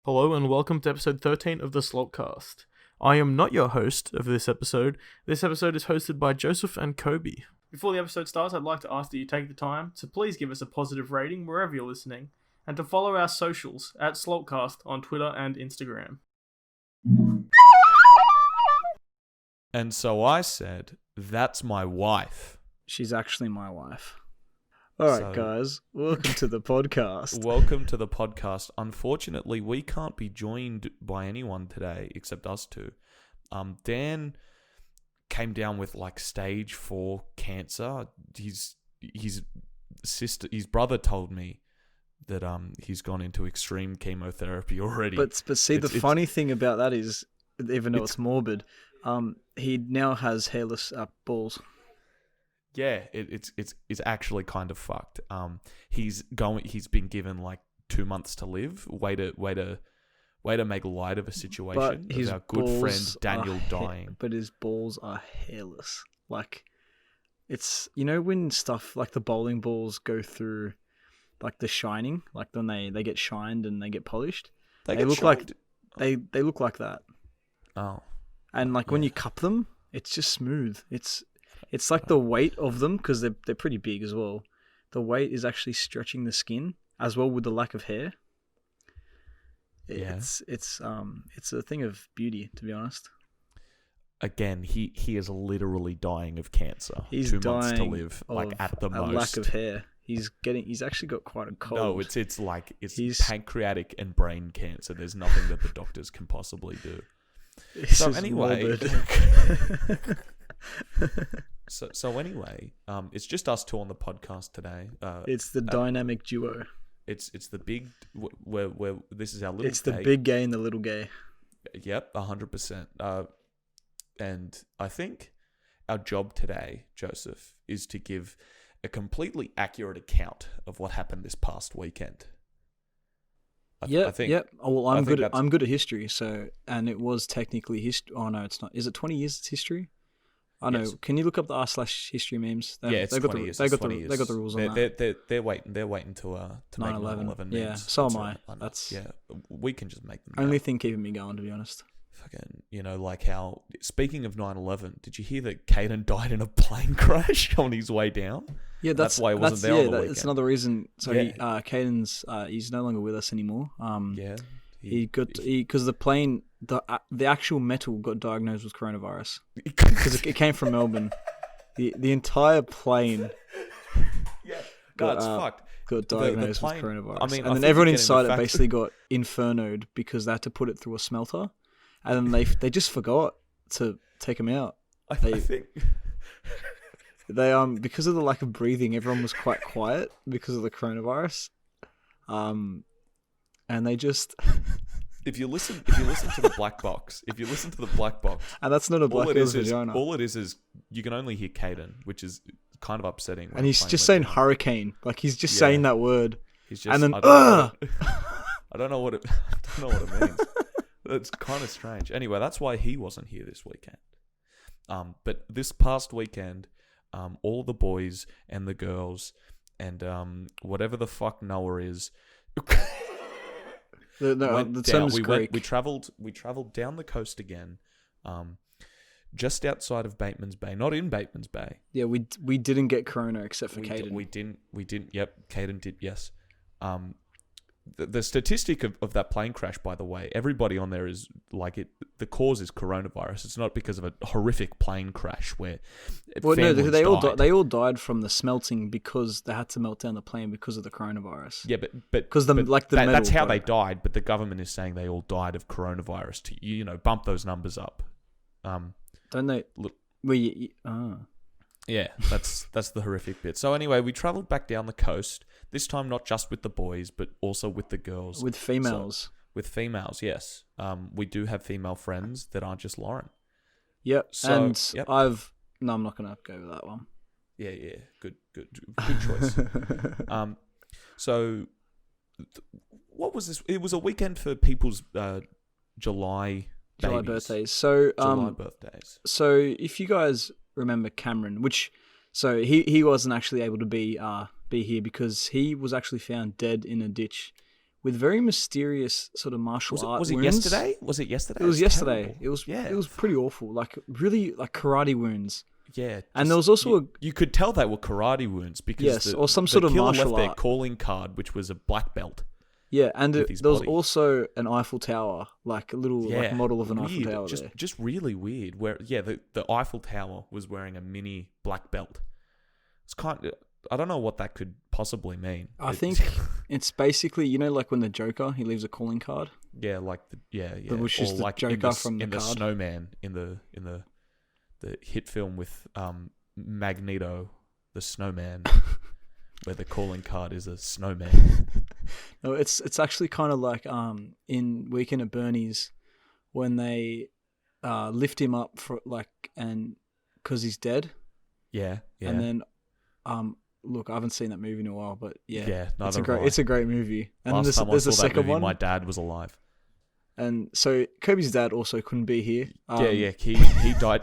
Hello and welcome to episode 13 of the Slalt Cast. I am not your host of this episode. This episode is hosted by Joseph and Coby. Before the episode starts, I'd like to ask that you take the time to please give us a positive rating wherever you're listening, and to follow our socials at SlaltCast on Twitter and Instagram. And so I said, that's my wife. She's actually my wife. All right, guys, welcome to the podcast. Welcome to the podcast. Unfortunately, we can't be joined by anyone today except us two. Dan came down with stage 4 cancer. His brother told me that he's gone into extreme chemotherapy already. But see, the funny thing about that is, even though it's morbid, he now has hairless balls. Yeah, it's actually kind of fucked. He's been given 2 months to live. Way to make light of a situation. But his our good friend Daniel dying. But his balls are hairless. It's when stuff like the bowling balls go through the shining, when they get shined and they get polished. They look shined? They look like that. Oh. And when you cup them, it's just smooth. It's the weight of them, because they're pretty big as well. The weight is actually stretching the skin as well with the lack of hair. It's a thing of beauty, to be honest. Again, he is literally dying of cancer. He's 2 dying months to live, at the most. A lack of hair. He's actually got quite a cold. No, it's pancreatic and brain cancer. There's nothing that the doctors can possibly do. So anyway. So anyway, it's just us two on the podcast today. It's the dynamic duo. It's the big where this is our little. It's the big gay and the little gay. Yep, 100%. And I think our job today, Joseph, is to give a completely accurate account of what happened this past weekend. Yep. Well, I'm good at history, and it was technically history. Oh no, it's not. Is it 20 years? It's history. I know. Yes. Can you look up the r/history memes? It's 20 years. They got the rules on that. They're waiting to 9/11 memes. Yeah, so am I. We can just make them. Only thing keeping me going, to be honest. Fucking, how. Speaking of 9/11, did you hear that Caden died in a plane crash on his way down? Yeah, that's why he wasn't there on the weekend. That's another reason. So Caden's he's no longer with us anymore. Because the plane, the actual metal got diagnosed with coronavirus because it came from Melbourne. The entire plane it's fucked. Got diagnosed with coronavirus. And then everyone inside it basically got infernoed because they had to put it through a smelter, and then they just forgot to take them out. I think they because of the lack of breathing, everyone was quite quiet because of the coronavirus. And they just if you listen to the black box, and that's not a black girl's vagina. All it is you can only hear Caden, which is kind of upsetting. And he's just saying hurricane, he's just saying that word. He's just, and then I don't know what it means. It's kind of strange. Anyway, that's why he wasn't here this weekend. But this past weekend, all the boys and the girls and whatever the fuck Noah is. The term is Greek. We travelled down the coast again, just outside of Bateman's Bay, not in Bateman's Bay. Yeah, we didn't get corona except for Caden. We didn't. Yep, Caden did. Yes. The statistic of that plane crash, by the way, everybody on there is the cause is coronavirus. It's not because of a horrific plane crash where they all died from the smelting because they had to melt down the plane because of the coronavirus. Yeah, but because that's how they died. But the government is saying they all died of coronavirus to bump those numbers up. Don't they? Yeah, that's the horrific bit. So anyway, we travelled back down the coast. This time, not just with the boys, but also with the girls. With females. With females, yes. We do have female friends that aren't just Lauren. Yep. I'm not going to go with that one. Yeah. Good choice. What was this? It was a weekend for people's July birthdays. So July birthdays. So if you guys remember Cameron, he wasn't actually able to be here because he was actually found dead in a ditch with very mysterious sort of martial art Was it wounds. yesterday? Was it yesterday? It was yesterday. terrible. It was Yeah. It was pretty awful. Like really like karate wounds. Yeah. And there was also you could tell they were karate wounds because Yes, or some sort of killer martial left their art. calling card, which was a black belt. and with his there was body. also an Eiffel Tower, like a little like model of an weird. Eiffel Tower there. Just really weird. Where the Eiffel Tower was wearing a mini black belt. It's I don't know what that could possibly mean. I think it's basically, you know, like when the Joker, he leaves a calling card. Yeah, like Which is the like Joker from the in the card. Snowman in the hit film with Magneto, the Snowman, where the calling card is a snowman. No, it's actually kind of like in Weekend at Bernie's when they lift him up for and because he's dead. Yeah. And then look, I haven't seen that movie in a while, but neither it's a great movie. And Last time there's I a saw that second movie, one. my dad was alive. And so Kobe's dad also couldn't be here. He died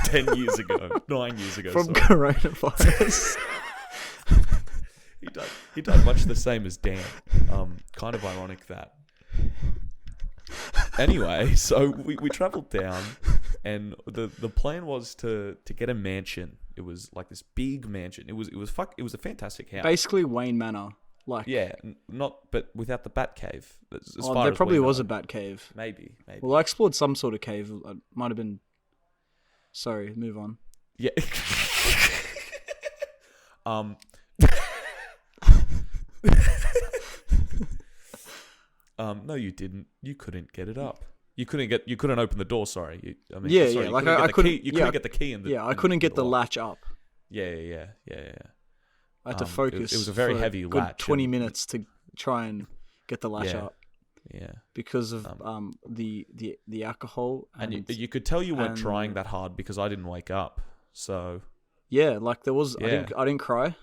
10 years ago, 9 years ago. From sorry. coronavirus. He died much the same as Dan. Kind of ironic that. Anyway, so we travelled down, and the plan was to get a mansion. It was like this big mansion. It was a fantastic house. Basically Wayne Manor. But without the bat cave. There probably was a bat cave. Maybe. Well, I explored some sort of cave. It might have been. Sorry, move on. Yeah. No, you didn't. You couldn't get it up. You couldn't open the door. Sorry. I couldn't. You couldn't get the key in the. I couldn't get the latch up. Yeah. I had to focus. It was a very for heavy a good latch. 20 minutes to try and get the latch up. Yeah. Because of the alcohol and you could tell you weren't trying that hard because I didn't wake up. So yeah, like there was. I didn't cry.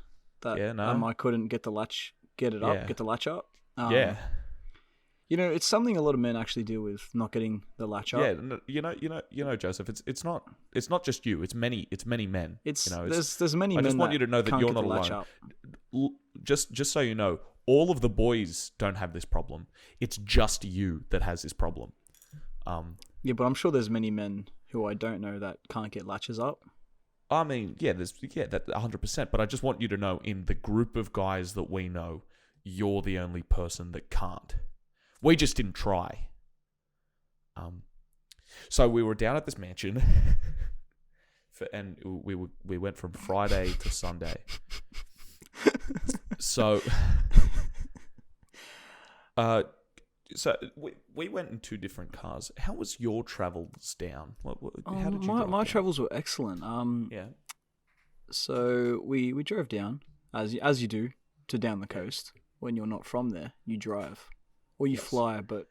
I couldn't get the latch. Get the latch up. You know, it's something a lot of men actually deal with, not getting the latch up. Yeah, you know, Joseph. It's not just you. It's many men. There's many men. I just want you to know that you're not alone. Just so you know, all of the boys don't have this problem. It's just you that has this problem. Yeah, but I'm sure there's many men who I don't know that can't get latches up. I mean, that 100%. But I just want you to know, in the group of guys that we know, you're the only person that can't. We just didn't try. So we were down at this mansion, and we went from Friday to Sunday. So we went in two different cars. How was your travels down? How did you drive my down? travels were excellent. So we drove down as you do to down the coast. When you're not from there, you drive. Or you fly, but...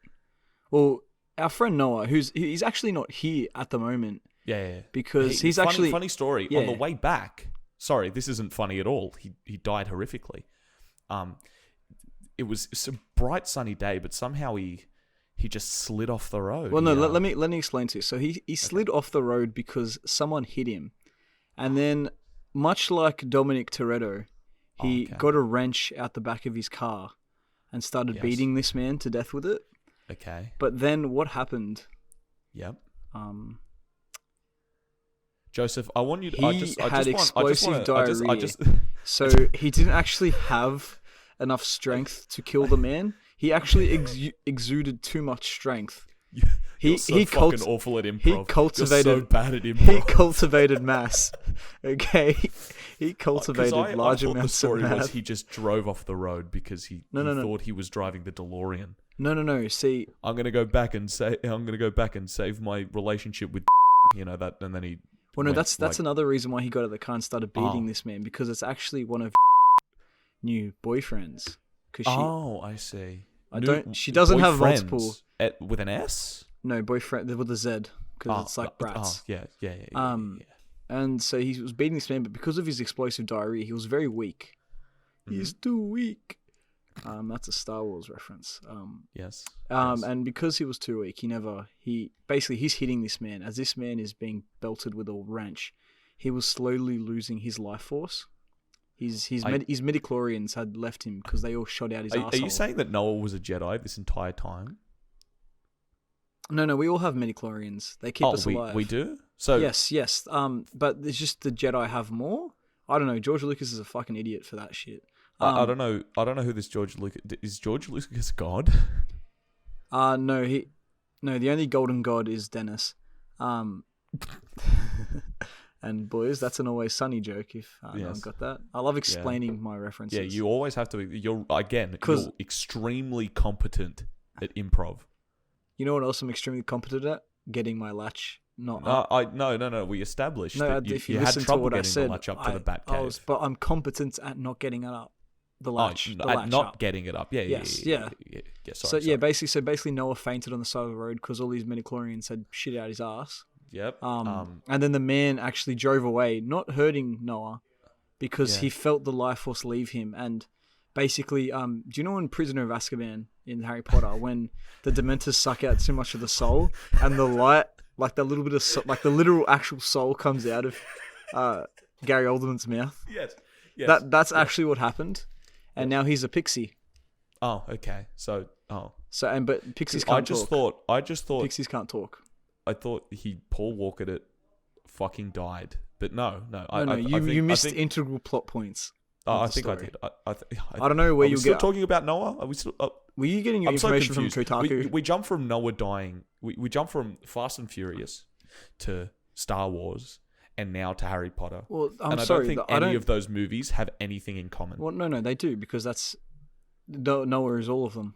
Well, our friend Noah, he's actually not here at the moment. Yeah. Because he's actually... Funny story. Yeah. On the way back... Sorry, this isn't funny at all. He died horrifically. It was a bright, sunny day, but somehow he just slid off the road. Well, no, let me explain to you. So he slid off the road because someone hit him. And then, much like Dominic Toretto, he got a wrench out the back of his car and started beating this man to death with it. Okay. But then what happened? Yep. Joseph, I want you to... He had explosive diarrhea. So he didn't actually have enough strength to kill the man. He actually exuded too much strength. You're so fucking awful at improv. You're so bad at improv. He cultivated mass. Okay? He cultivated large amounts of the story mass. was he just drove off the road because he thought he was driving the DeLorean. No. See, I'm gonna go back and save my relationship with that, and then he. Well, no, that's another reason why he got out of the car and started beating this man, because it's actually one of new boyfriends. I see. She doesn't have multiple. With an S? No, boyfriend with a Z, because it's like brats. Yeah. And so he was beating this man, but because of his explosive diarrhea, he was very weak. Mm-hmm. He's too weak. That's a Star Wars reference. Yes. And because he was too weak, he's hitting this man. As this man is being belted with a wrench, he was slowly losing his life force. His midichlorians had left him because they all shot out his Are arsehole. you saying that Noah was a Jedi this entire time? No, we all have midichlorians. They keep us alive. We do? So Yes. But it's just the Jedi have more. I don't know. George Lucas is a fucking idiot for that shit. I don't know. I don't know who this George Lucas is. George Lucas God? No, the only golden god is Dennis. And boys, that's an Always Sunny joke. If no one got that, I love explaining my references. Yeah, you always have to. You're extremely competent at improv. You know what else I'm extremely competent at? Getting my latch not up. No. We established that if you you had listen to trouble what getting I said, the latch up to the bat cave. But I'm competent at not getting it up. The latch, getting it up. Yeah. Sorry. Basically, Noah fainted on the side of the road because all these midichlorians had shit out his ass. Yep. And then the man actually drove away, not hurting Noah, because he felt the life force leave him. And basically, do you know in Prisoner of Azkaban in Harry Potter when the Dementors suck out too much of the soul and the light, like the little bit of like the literal actual soul comes out of Gary Oldman's mouth? Yes. That's actually what happened, and now he's a pixie. Oh, okay. But pixies can't talk. I just thought pixies can't talk. I thought Paul Walkered it fucking died, but no. You missed integral plot points. I think I did. I don't know where you get. Talking about Noah? Are we still? Were you getting your information from Kotaku? We jump from Noah dying. We jump from Fast and Furious to Star Wars, and now to Harry Potter. Well, I don't think any of those movies have anything in common. Well, no, they do because Noah is all of them.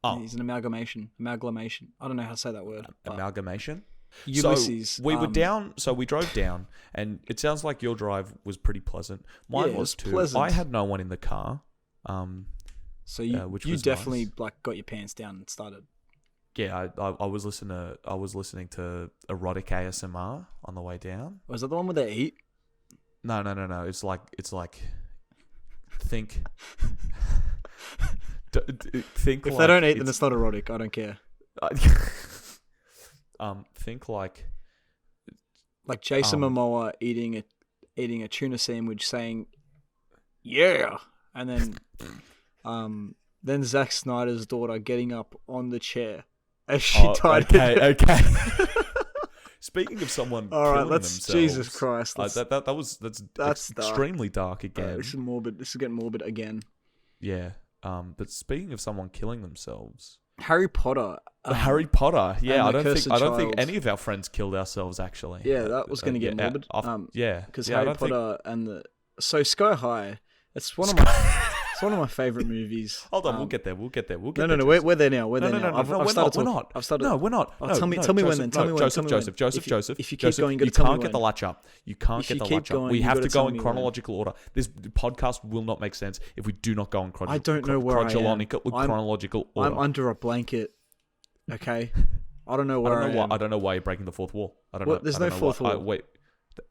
Oh. He's an amalgamation. I don't know how to say that word. Amalgamation? Ulysses. So we were down. So we drove down, and it sounds like your drive was pretty pleasant. Mine was too. Pleasant. I had no one in the car. So you definitely nice. Got your pants down and started. Yeah, I was listening to erotic ASMR on the way down. Was that the one where they eat? No. It's like think. Think if they don't eat, then it's not erotic. I don't care. Think like Jason Momoa eating a tuna sandwich, saying, "Yeah," and then Zack Snyder's daughter getting up on the chair as she tied it. Okay. Speaking of someone killing themselves, Jesus Christ, that's extremely dark again. This is morbid. This is getting morbid again. Yeah. But speaking of someone killing themselves, Harry Potter. Yeah, I don't think any of our friends killed ourselves actually. Yeah, that was going to get morbid. Because Harry Potter and Sky High. It's one of my favorite movies. Hold on, we'll get there. No, we're there now. We're there now. We're not. Tell me when then. Joseph. If you keep going, you can't get the latch up. You can't get the latch up. We have to go in chronological order. This podcast will not make sense if we do not go in chronological. I don't know where I am. Chronological order. I'm under a blanket. Okay, I don't know where I am. I don't know why you're breaking the fourth wall. I don't know. There's no fourth wall. Wait,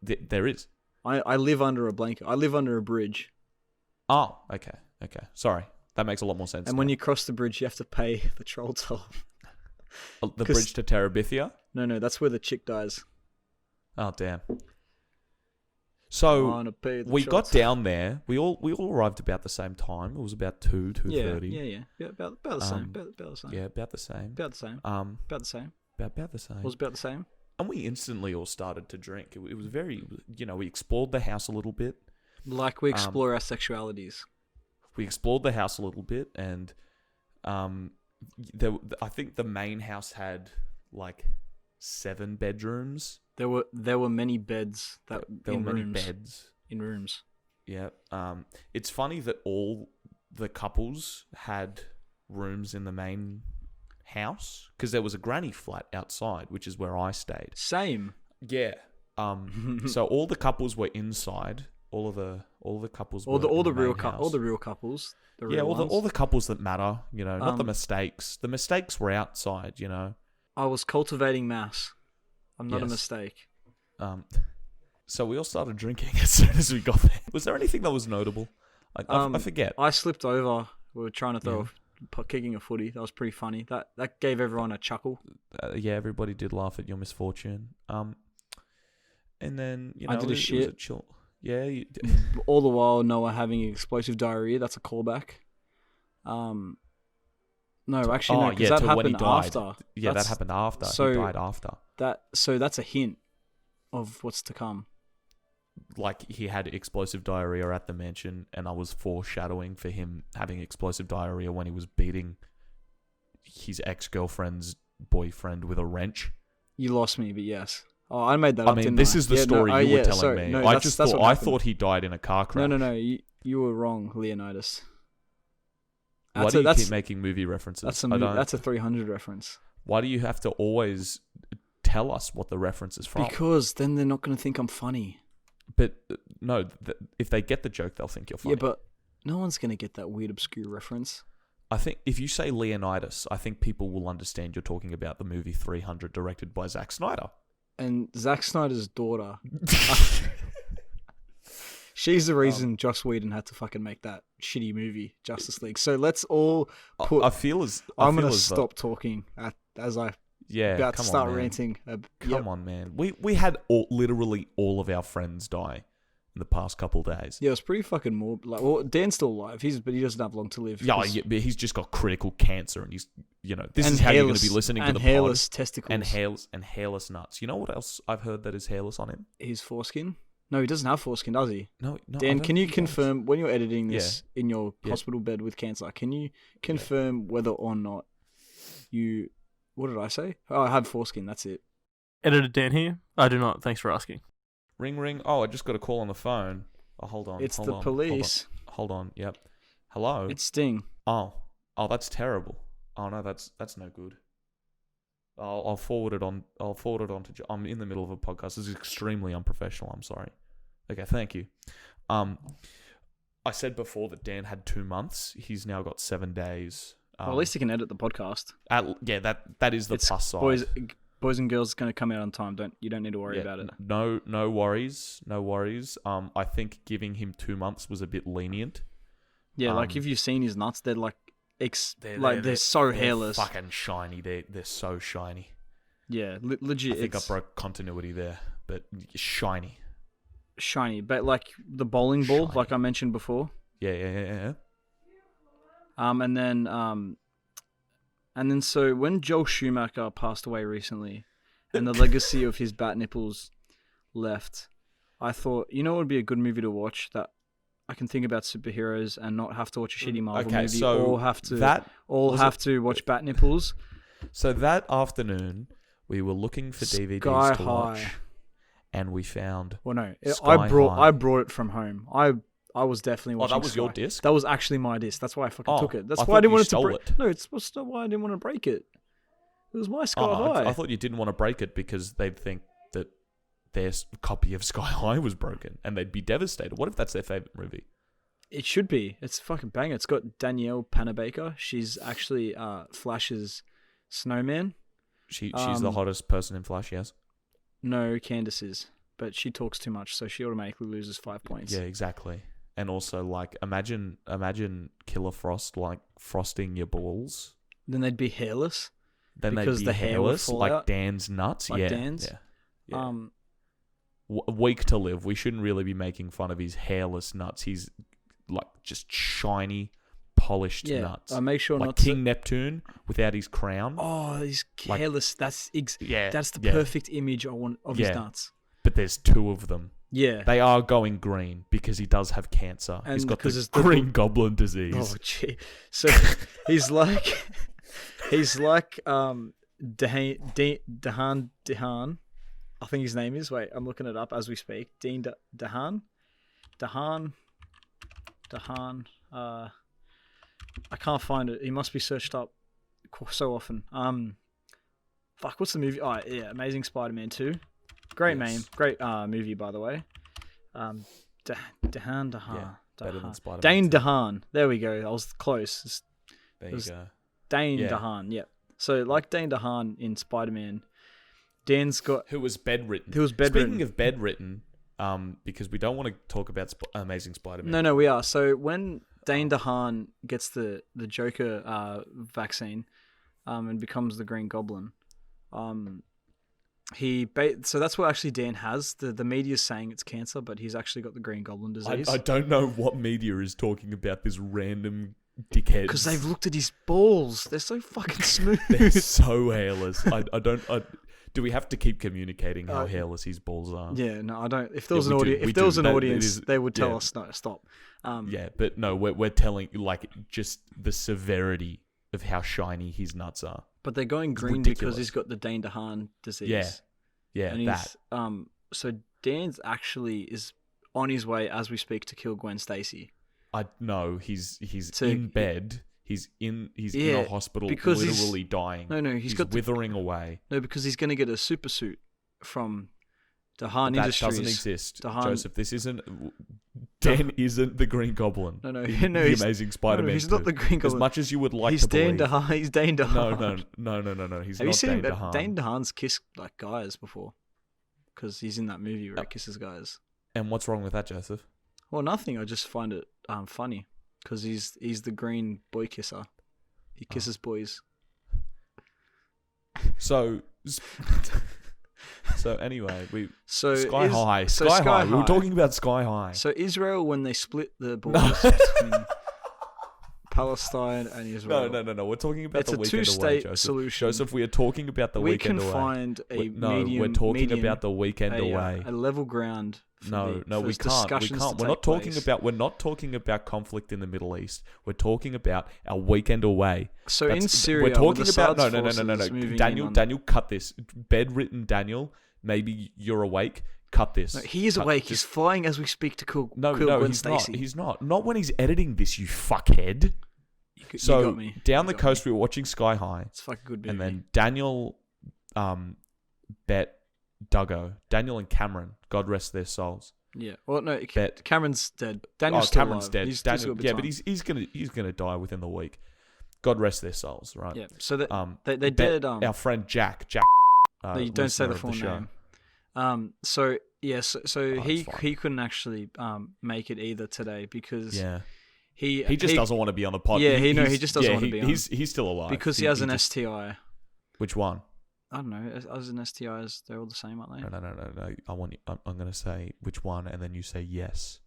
there is. I live under a blanket. I live under a bridge. Oh, okay. Sorry, that makes a lot more sense. And when you cross the bridge, you have to pay the troll toll. The bridge to Terabithia? No, that's where the chick dies. Oh damn. So we got down there. We all arrived about the same time. It was about 2:30. Yeah. About the same. Yeah, about the same. About the same. About the same. It was about the same. And we instantly all started to drink. It was very, we explored the house a little bit. Like we explore our sexualities. We explored the house a little bit, and I think the main house had 7 bedrooms. There were many beds in rooms. Yeah. It's funny that all the couples had rooms in the main house because there was a granny flat outside, which is where I stayed. Same. Yeah. So all the couples were inside. All the couples. All the real couples. All the couples that matter. Not the mistakes. The mistakes were outside. I was cultivating mass. I'm not a mistake. So we all started drinking as soon as we got there. Was there anything that was notable? I forget. I slipped over. We were trying to kicking a footy. That was pretty funny. That gave everyone a chuckle. Everybody did laugh at your misfortune. And then I did a shit. It was Yeah. All the while, Noah having explosive diarrhea. That's a callback. No, actually, no, because that to when he happened died. after. Yeah, that happened after. So he died after. So that's a hint of what's to come. Like, he had explosive diarrhea at the mansion, and I was foreshadowing for him having explosive diarrhea when he was beating his ex-girlfriend's boyfriend with a wrench. You lost me, but yes. Oh, I made that up, didn't this I? is the story you were telling me. No, I thought he died in a car crash. No. You were wrong, Leonidas. Why do you keep making movie references? That's a 300 reference. Why do you have to always tell us what the reference is from? Because then they're not going to think I'm funny. But no, if they get the joke, they'll think you're funny. Yeah, but no one's going to get that weird, obscure reference. I think if you say Leonidas, I think people will understand you're talking about the movie 300 directed by Zack Snyder. And Zack Snyder's daughter... She's the reason Joss Whedon had to fucking make that shitty movie, Justice League. So let's all put... I'm going to stop talking as I about to start ranting. Come on, man. We had literally all of our friends die in the past couple days. Yeah, it was pretty fucking morbid. Like, well, Dan's still alive, but he doesn't have long to live. Yeah, but he's just got critical cancer, and he's, this is how you're going to be listening to the pod. And hairless testicles. And hairless nuts. You know what else I've heard that is hairless on him? His foreskin. No, he doesn't have foreskin, does he? No. Dan, can you confirm, when you're editing this in your hospital bed with cancer, can you confirm whether or not you... What did I say? Oh, I have foreskin, that's it. Editor Dan here. I do not. Thanks for asking. Ring. Oh, I just got a call on the phone. Oh, hold on. It's the police. Hold on. Yep. Hello? It's Sting. Oh, that's terrible. Oh, no, that's no good. I'll forward it on. I'm in the middle of a podcast. This is extremely unprofessional. I'm sorry. Okay, thank you. I said before that Dan had 2 months. He's now got 7 days. Well, at least he can edit the podcast. That is the plus side. Boys and girls is going to come out on time. You don't need to worry about it. No worries. I think giving him 2 months was a bit lenient. Yeah, like if you've seen his nuts, they're like they're so hairless, fucking shiny. They're so shiny. Yeah, legit. I think I broke continuity there, but shiny. But like the bowling ball, like I mentioned before. Yeah. And then so when Joel Schumacher passed away recently, and the legacy of his bat nipples left, I thought, it would be a good movie to watch that I can think about superheroes and not have to watch a shitty Marvel movie, so or have to watch bat nipples. So that afternoon, we were looking for DVDs Sky to High. watch, and we found. Well, no, Sky High. I brought it from home. I was definitely watching. Oh, that was Sky. your disc? That was actually my disc. That's why I fucking took it. That's I why I didn't want it to stole break. it. No, it's why I didn't want to break it. It was my Sky High. I thought you didn't want to break it because they'd think that their copy of Sky High was broken, and they'd be devastated. What if that's their favorite movie? It should be. It's a fucking banger. It's got Danielle Panabaker. She's actually Flash's snowman. She's the hottest person in Flash, yes? No, Candace is. But she talks too much, so she automatically loses 5 points. Yeah, exactly. And also, like, imagine Killer Frost, like, frosting your balls. Then they'd be hairless. Then because they'd be the hair would hairless, fall like out. Dan's nuts. Like yeah, Dan's? yeah. Week to live. We shouldn't really be making fun of his hairless nuts. He's like just shiny, polished nuts. I make sure like not King Neptune without his crown. Oh, he's hairless. That's the yeah. perfect image I want of his nuts. But there's 2 of them. Yeah. They are going green because he does have cancer. And he's got because the green goblin disease. Oh, gee. So he's like Dehaan. I think his name is. Wait, I'm looking it up as we speak. Dehaan. I can't find it. He must be searched up so often. Fuck, what's the movie? Oh, yeah, Amazing Spider-Man 2. Great name. Great movie, by the way. Dehaan. Yeah, better than Spider-Man. Dane Dehaan. There we go. I was close. There you go. Dane Dehaan, yeah. So, like Dane Dehaan in Spider-Man, Dan's got... Who was bedridden. Speaking of bedridden, because we don't want to talk about Amazing Spider-Man. No, we are. So, when Dane Dehaan gets the Joker vaccine and becomes the Green Goblin, So that's what actually Dan has. The media's saying it's cancer, but he's actually got the Green Goblin disease. I don't know what media is talking about this random dickhead. Because they've looked at his balls. They're so fucking smooth. They're so hairless. Do we have to keep communicating how hairless his balls are? Yeah, no, I don't. If there was an audience, they would tell us, no, stop. Yeah, but no, we're telling like just the severity of how shiny his nuts are. But they're going green because he's got the Dane Dehaan disease. Yeah, and that. So Dan's actually is on his way as we speak to kill Gwen Stacy. He's in bed. He's in a hospital, because literally dying. No, he's withering away. No, because he's going to get a super suit from Dehaan Industries. That doesn't exist, Joseph. This isn't. Dan isn't the Green Goblin. No, the Amazing Spider-Man. No, he's not the Green Goblin. As much as you would like to believe. He's Dane Dehaan. No. He's Have not you seen Dane Dehaan. Dane Dehaan's kissed like guys before? Because he's in that movie where he kisses guys. And what's wrong with that, Joseph? Well, nothing. I just find it funny because he's the green boy kisser. He kisses boys. So anyway, Sky High. We were talking about Sky High. So Israel, when they split the borders between Palestine and Israel. No. We're talking about the weekend away, It's a two-state solution. Joseph, we are talking about the weekend away. We can find a we're talking about the weekend away. A level ground. No, we can't. We're not talking about conflict in the Middle East. We're talking about our weekend away. So in Syria, we're talking about no. Daniel, cut this. Bedridden Daniel. Maybe you're awake. Cut this. No, he is awake. He's flying as we speak to kill Gwen Stacy. He's not. Not when he's editing this, you fuckhead. You got me. Down the coast, we were watching Sky High. It's a fucking good movie. And then Daniel, Duggo, Daniel and Cameron, God rest their souls. Yeah. Well, no, Cameron's dead. Daniel's still alive. Dead. He's Daniel, but he's gonna die within the week. God rest their souls, right? Yeah. So they did. Our friend Jack. You don't say the full name. So yes. So he couldn't actually make it either today because he just doesn't want to be on the pod. Yeah, he just doesn't want to be on. He's still alive because he has an STI. Which one? I don't know. As in STIs, they're all the same, aren't they? No. I'm going to say which one, and then you say yes.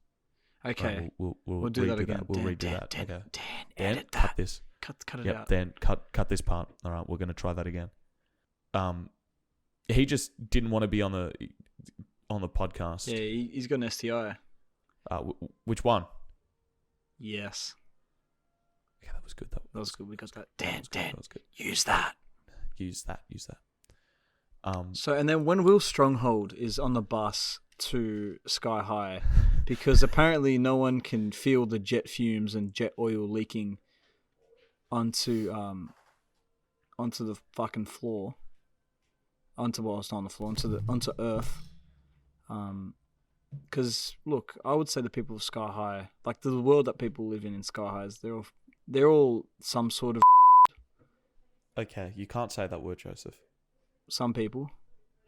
Okay. We'll do that again. We'll redo that. Dan, okay. edit that. Cut this. Cut it out. Dan, cut this part. All right, we're going to try that again. He just didn't want to be on the podcast. Yeah, he's got an STI. Which one? Yes. Okay, that was good. That was good. We got that. Dan, that was good. Use that. Use that. So, and then when Will Stronghold is on the bus to Sky High, because apparently no one can feel the jet fumes and jet oil leaking onto the fucking floor, onto Earth. Because look, I would say the people of Sky High, like the world that people live in Sky High, they're all some sort of. Okay, you can't say that word, Joseph. Some people.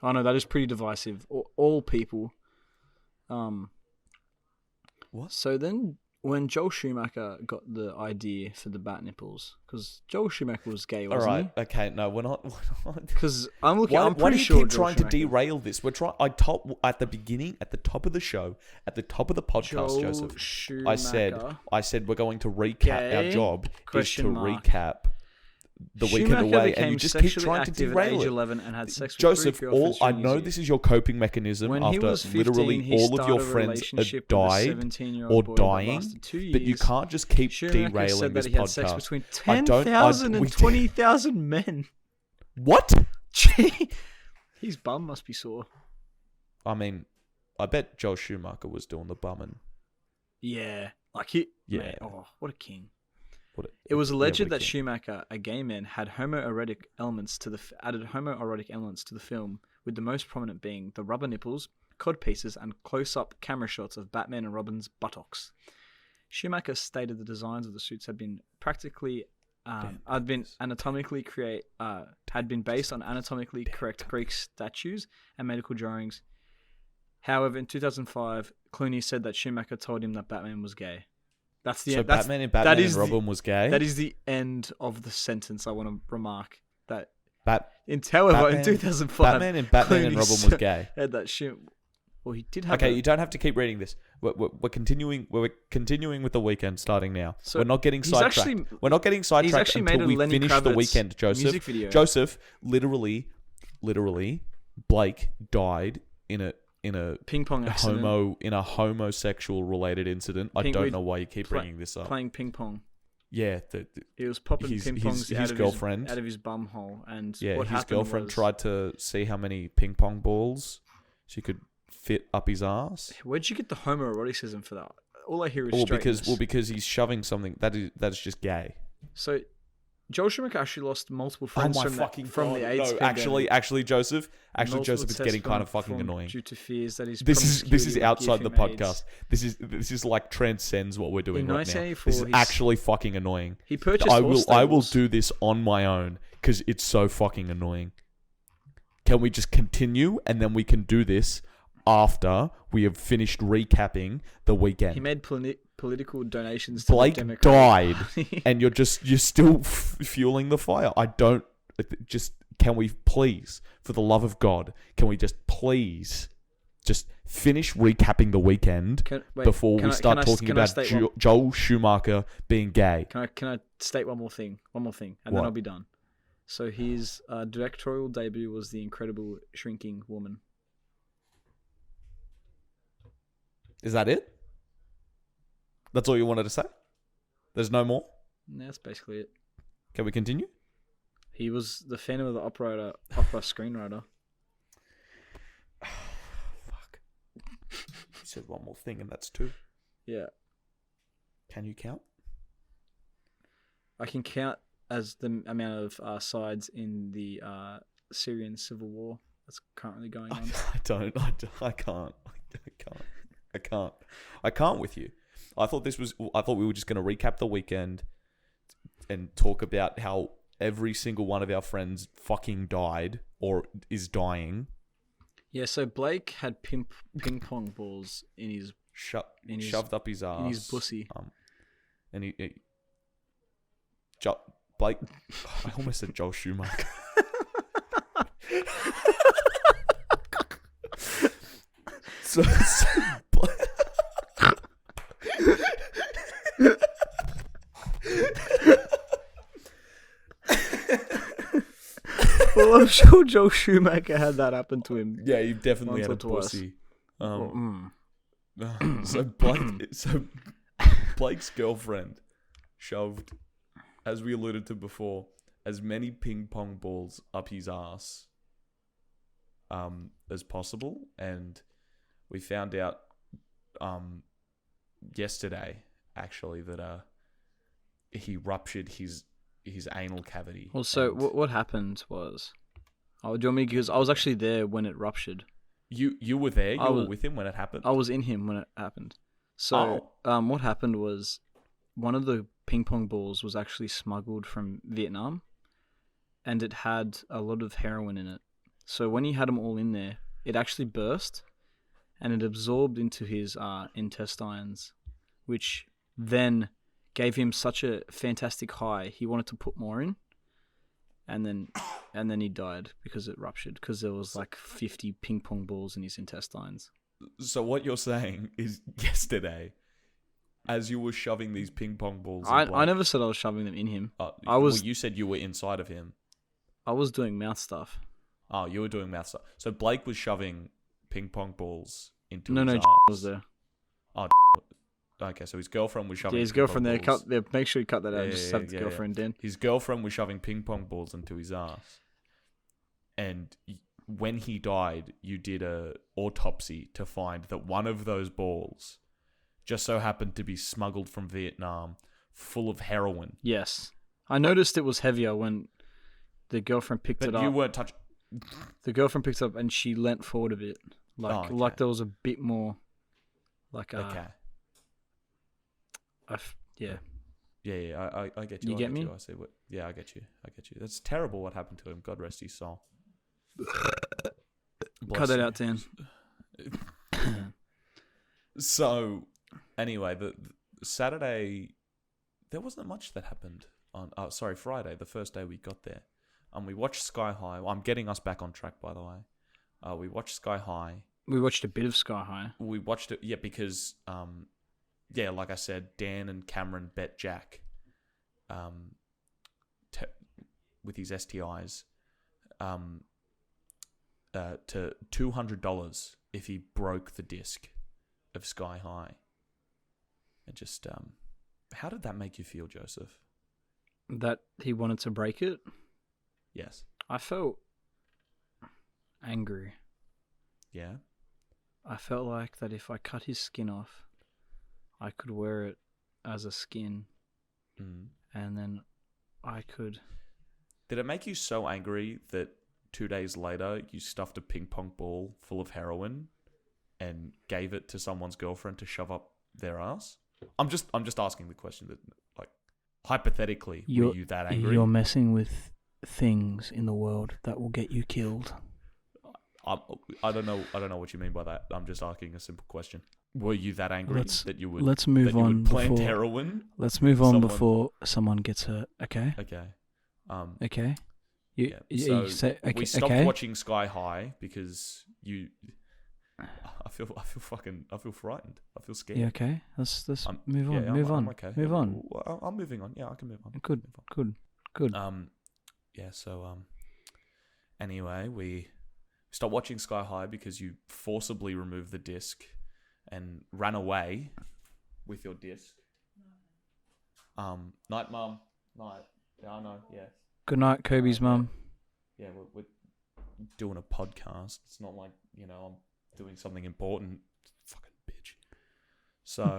I know that is pretty divisive. All people. What? So then, when Joel Schumacher got the idea for the bat nipples, because Joel Schumacher was gay, wasn't he? All right. Okay. No, we're not. Because I'm looking. I'm why pretty do you sure keep trying to derail this? We're trying. At the beginning, at the top of the show, at the top of the podcast, Joseph. Schumacher, I said we're going to recap. Our job is to recap the Schumacher weekend away, and you just keep trying to derail at age it. 11 and had sex with Joseph, 3 girlfriends I know this is your coping mechanism when after literally all of your friends have died or dying, but you can't just keep derailing said this that he had podcast. Sex between 10,000 and 20,000 men. What? Gee, his bum must be sore. I mean, I bet Joel Schumacher was doing the bumming. Yeah, like he. Yeah. Man, what a king. It was alleged that Schumacher, a gay man, had added homoerotic elements to the film, with the most prominent being the rubber nipples, cod pieces, and close-up camera shots of Batman and Robin's buttocks. Schumacher stated the designs of the suits had been based on anatomically correct Greek statues and medical drawings. However, in 2005, Clooney said that Schumacher told him that Batman was gay. That's the end. Batman and Robin was gay? That is the end of the sentence I want to remark. in 2005. Batman and Clooney Robin was gay. Had that shit. Well, he did have. Okay, you don't have to keep reading this. We're continuing. We're continuing with the weekend starting now. So we're not getting sidetracked. We're not getting sidetracked until we finish the weekend, Joseph. Music video. Joseph, literally, Blake died in a ping pong accident. in a homosexual related incident. I don't know why you keep bringing this up. Playing ping pong. Yeah, he was popping ping pongs his girlfriend out of his bum hole, and his girlfriend tried to see how many ping pong balls she could fit up his ass. Where'd you get the homoeroticism for that? All I hear is straightness. Because he's shoving something that is just gay. So, Joel Schumacher actually lost multiple friends from the AIDS pandemic. Actually, Joseph, it's getting kind of fucking annoying. Due to fears that this is outside the podcast. AIDS. This is like transcends what we're doing right now. This is actually fucking annoying. He purchased. I will do this on my own because it's so fucking annoying. Can we just continue and then we can do this after we have finished recapping the weekend? He made political donations to Blake the Democratic died and you're still fueling the fire. Can we please, for the love of God, can we just please just finish recapping the weekend before we start talking about Joel Schumacher being gay? Can I state one more thing, and then I'll be done. So his directorial debut was The Incredible Shrinking Woman. Is that it? That's all you wanted to say? There's no more? No, that's basically it. Can we continue? He was the Phantom of the Opera screenwriter. Fuck. You said one more thing and that's 2. Yeah. Can you count? I can count as the amount of sides in the Syrian civil war that's currently going on. I can't with you. I thought we were just going to recap the weekend and talk about how every single one of our friends fucking died or is dying. Yeah, so Blake had ping pong balls in his shoved up his ass in his pussy. And Blake, I almost said Joel Schumacher. so well, I'm sure Joel Schumacher had that happen to him. Yeah, he definitely had a pussy. So Blake's girlfriend shoved, as we alluded to before, as many ping pong balls up his ass as possible, and we found out yesterday actually that he ruptured his anal cavity. Well, so what happened was, do you want me, because I was actually there when it ruptured. You were there? You were with him when it happened? I was in him when it happened. So what happened was, one of the ping pong balls was actually smuggled from Vietnam, and it had a lot of heroin in it. So when he had them all in there, it actually burst, and it absorbed into his intestines, which then gave him such a fantastic high, he wanted to put more in, and then he died because it ruptured, because there was like 50 ping pong balls in his intestines. So what you're saying is, yesterday, as you were shoving these ping pong balls, I never said I was shoving them in him. You said you were inside of him. I was doing mouth stuff. Oh, you were doing mouth stuff. So Blake was shoving ping pong balls into his ass. No, was there. Oh, okay, so his girlfriend was shoving. Yeah, his girlfriend there. Make sure you cut that out. Just have his girlfriend in. His girlfriend was shoving ping pong balls into his ass, and when he died, you did a autopsy to find that one of those balls just so happened to be smuggled from Vietnam, full of heroin. Yes, I noticed it was heavier when the girlfriend picked it up. But you weren't touching. The girlfriend picked it up and she leant forward a bit, like there was a bit more, like okay. I get you. You get me? I see what. Yeah, I get you. That's terrible. What happened to him? God rest his soul. Cut that out, Dan. So, anyway, the Saturday, there wasn't much that happened on. Friday, the first day we got there. We watched Sky High. I'm getting us back on track, by the way. We watched Sky High. We watched a bit of Sky High. We watched it, because, like I said, Dan and Cameron bet Jack, with his STIs, to $200 if he broke the disc of Sky High. And just, how did that make you feel, Joseph? That he wanted to break it? Yes. I felt angry. Yeah? I felt like that if I cut his skin off, I could wear it as a skin. And then I could... Did it make you so angry that 2 days later you stuffed a ping pong ball full of heroin and gave it to someone's girlfriend to shove up their ass? I'm just asking the question that, like, hypothetically, were you that angry? You're messing with things in the world that will get you killed. I don't know what you mean by that. I'm just asking a simple question. Were you that angry that you would? Let's move that you on would plant before heroin. Let's move on before someone gets hurt. Okay. Okay. Okay. You say okay. We stopped watching Sky High because you. I feel frightened. I feel scared. Yeah. Okay. Let's move on. Move on. I'm okay. Move on. I'm moving on. Yeah, I can move on. Good. Yeah. So anyway, we stopped watching Sky High because you forcibly removed the disc and ran away with your disc. Night, Mum. Night. Yeah, I know. Yeah. Good night, Kobe's mum. Yeah, we're doing a podcast. It's not like, I'm doing something important. Fucking bitch. So.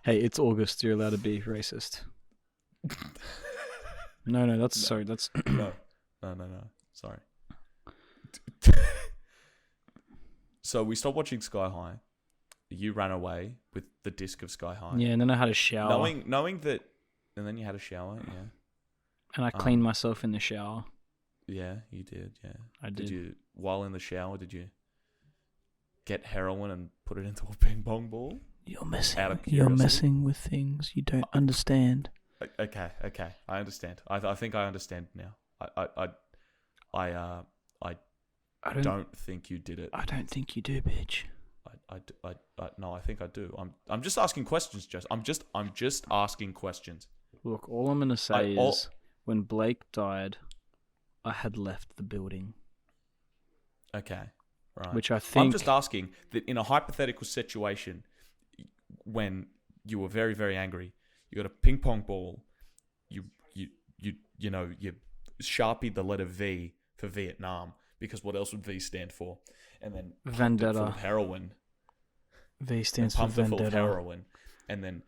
Hey, it's August. You're allowed to be racist. No. No. Sorry. So we stopped watching Sky High. You ran away with the disc of Sky High. Yeah, and then I had a shower. Knowing that, and then you had a shower. Yeah. And I cleaned myself in the shower. Yeah, you did. Yeah, I did. While in the shower, did you get heroin and put it into a ping pong ball? You're messing with things you don't understand. Okay. I understand. I think I understand now. I don't think you did it. I don't think you do, bitch. No, I think I do. I'm just asking questions, Jess. I'm just asking questions. Look, all I'm gonna say is when Blake died, I had left the building. Okay, right. Which I think... I'm just asking that in a hypothetical situation, when you were very, very angry, you got a ping pong ball, you sharpied the letter V for Vietnam, because what else would V stand for? And then Vendetta. Full of heroin. V stands for Vendetta. Full of heroin, and then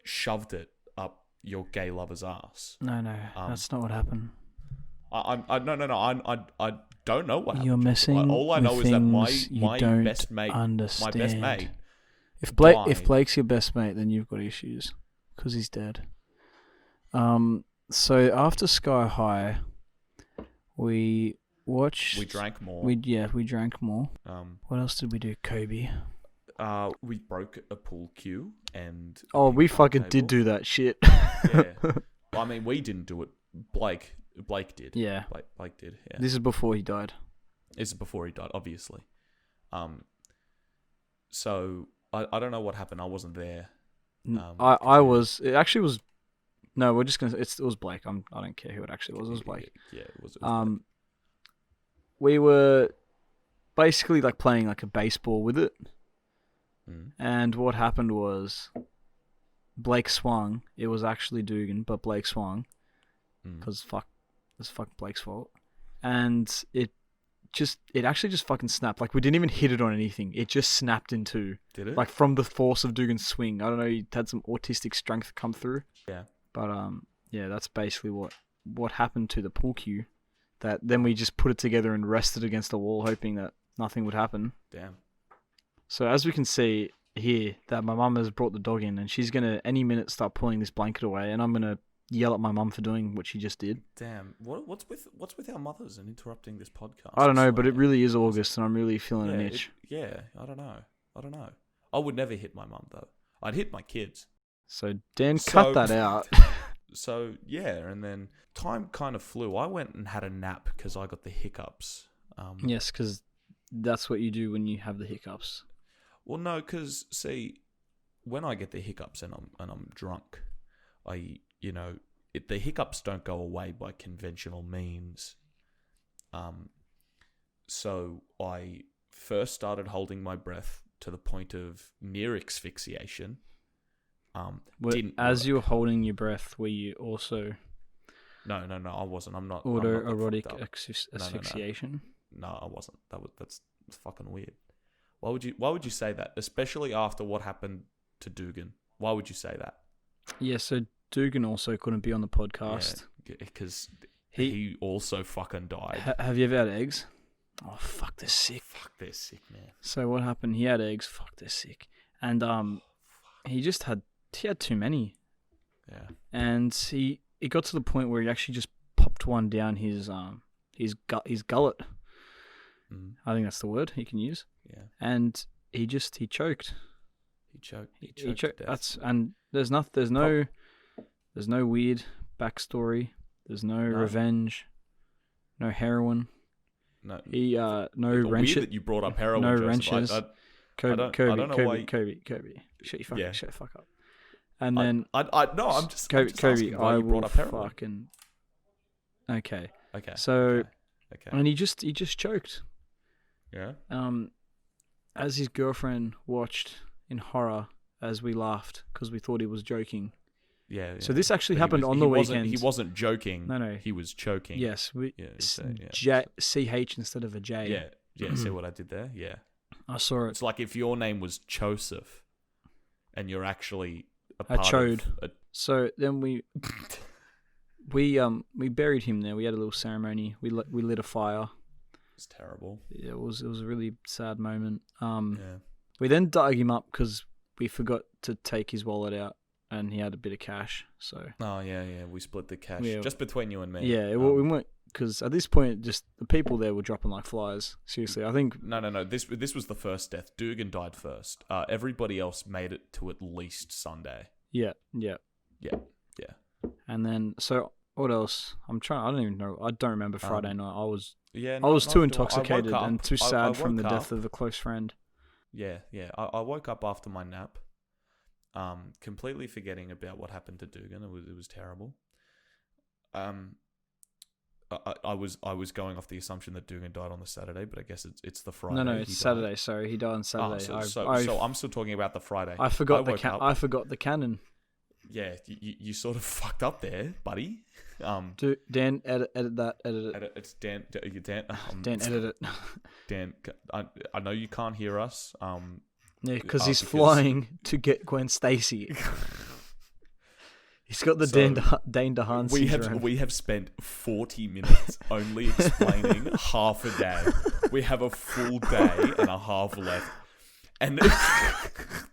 shoved it up your gay lover's ass. No, that's not what happened. I don't know what happened. You're messing. All I know is that my best mate. If Blake's your best mate, then you've got issues, because he's dead. So after Sky High, we drank more. We drank more. What else did we do, Kobe? We broke a pool cue and... Oh, we fucking did do that shit. Yeah. Well, I mean, we didn't do it. Blake did. Yeah. Blake did, yeah. This is before he died. This is before he died, obviously. So, I don't know what happened. I wasn't there. I was... It actually was... No, we're just going to... It was Blake. I don't care who it actually was. It was Blake. Yeah, it was Blake. We were basically like playing like a baseball with it. And what happened was Blake swung. It was actually Dugan, but Blake swung. Because it's Blake's fault. And it actually just fucking snapped. Like, we didn't even hit it on anything. It just snapped in two. Did it? Like, from the force of Dugan's swing. I don't know, he had some autistic strength come through. Yeah. But, yeah, that's basically what happened to the pool cue. That then we just put it together and rested against the wall, hoping that nothing would happen. Damn. So as we can see here, that my mum has brought the dog in, and she's gonna any minute start pulling this blanket away, and I'm gonna yell at my mum for doing what she just did. Damn. What's with our mothers and interrupting this podcast? I don't know, but it really is August, and I'm really feeling an itch. I don't know. I would never hit my mum though. I'd hit my kids. So Dan, cut that out. yeah, and then time kind of flew. I went and had a nap because I got the hiccups. Yes, because that's what you do when you have the hiccups. Well, no, because see, when I get the hiccups and I'm drunk, the hiccups don't go away by conventional means. So I first started holding my breath to the point of near asphyxiation. As you were holding your breath, were you also... No, I wasn't. I'm not. Autoerotic asphyxiation? No, I wasn't. That's fucking weird. Why would you say that? Especially after what happened to Dugan. Why would you say that? Yeah, so Dugan also couldn't be on the podcast. Because he also fucking died. Have you ever had eggs? Oh, fuck, they're sick. Fuck, they're sick, man. So what happened? He had eggs. Fuck, they're sick. And he had too many. Yeah. And it got to the point where he actually just popped one down his gullet. Mm. I think that's the word he can use. Yeah. And he choked. He choked. He choked. There's no weird backstory. There's no revenge. No heroin. No. No wrenches. Weird that you brought up heroin. No Joseph. wrenches. Kobe. Shut the fuck up. And then I'm just Kobe. asking why I you brought will up heroin. fucking. Okay. Okay. So, okay. and he just choked. Yeah. As his girlfriend watched in horror as we laughed because we thought he was joking. Yeah. So this actually happened on the weekend. He wasn't joking. No. He was choking. Yes. CH instead of a J. Yeah. See what I did there? Yeah. I saw it. It's like if your name was Joseph, and you're actually a I part chode. of. So then we buried him there. We had a little ceremony. We lit a fire. It's terrible. Yeah, it was a really sad moment. Yeah. We then dug him up because we forgot to take his wallet out, and he had a bit of cash. So. Oh yeah. We split the cash Yeah. just between you and me. Yeah, we went because at this point, just the people there were dropping like flies. Seriously, I think. No. This was the first death. Dugan died first. Everybody else made it to at least Sunday. Yeah. And then, so what else? I don't even know. I don't remember Friday night. I was too intoxicated and too sad from the death of a close friend. Yeah. I woke up after my nap, completely forgetting about what happened to Dugan. It was terrible. I was going off the assumption that Dugan died on the Saturday, but I guess it's the Friday. No, it's Saturday. Died. Sorry, he died on Saturday. So I'm still talking about the Friday. I forgot the canon. Yeah, you sort of fucked up there, buddy. Dan, edit that. Edit it. It's Dan. Dan, Dan, edit it. Dan, I know you can't hear us. Yeah, because he's flying to get Gwen Stacy. He's got the Dane Dehaan syndrome. We have spent 40 minutes only explaining half a day. We have a full day and a half left. And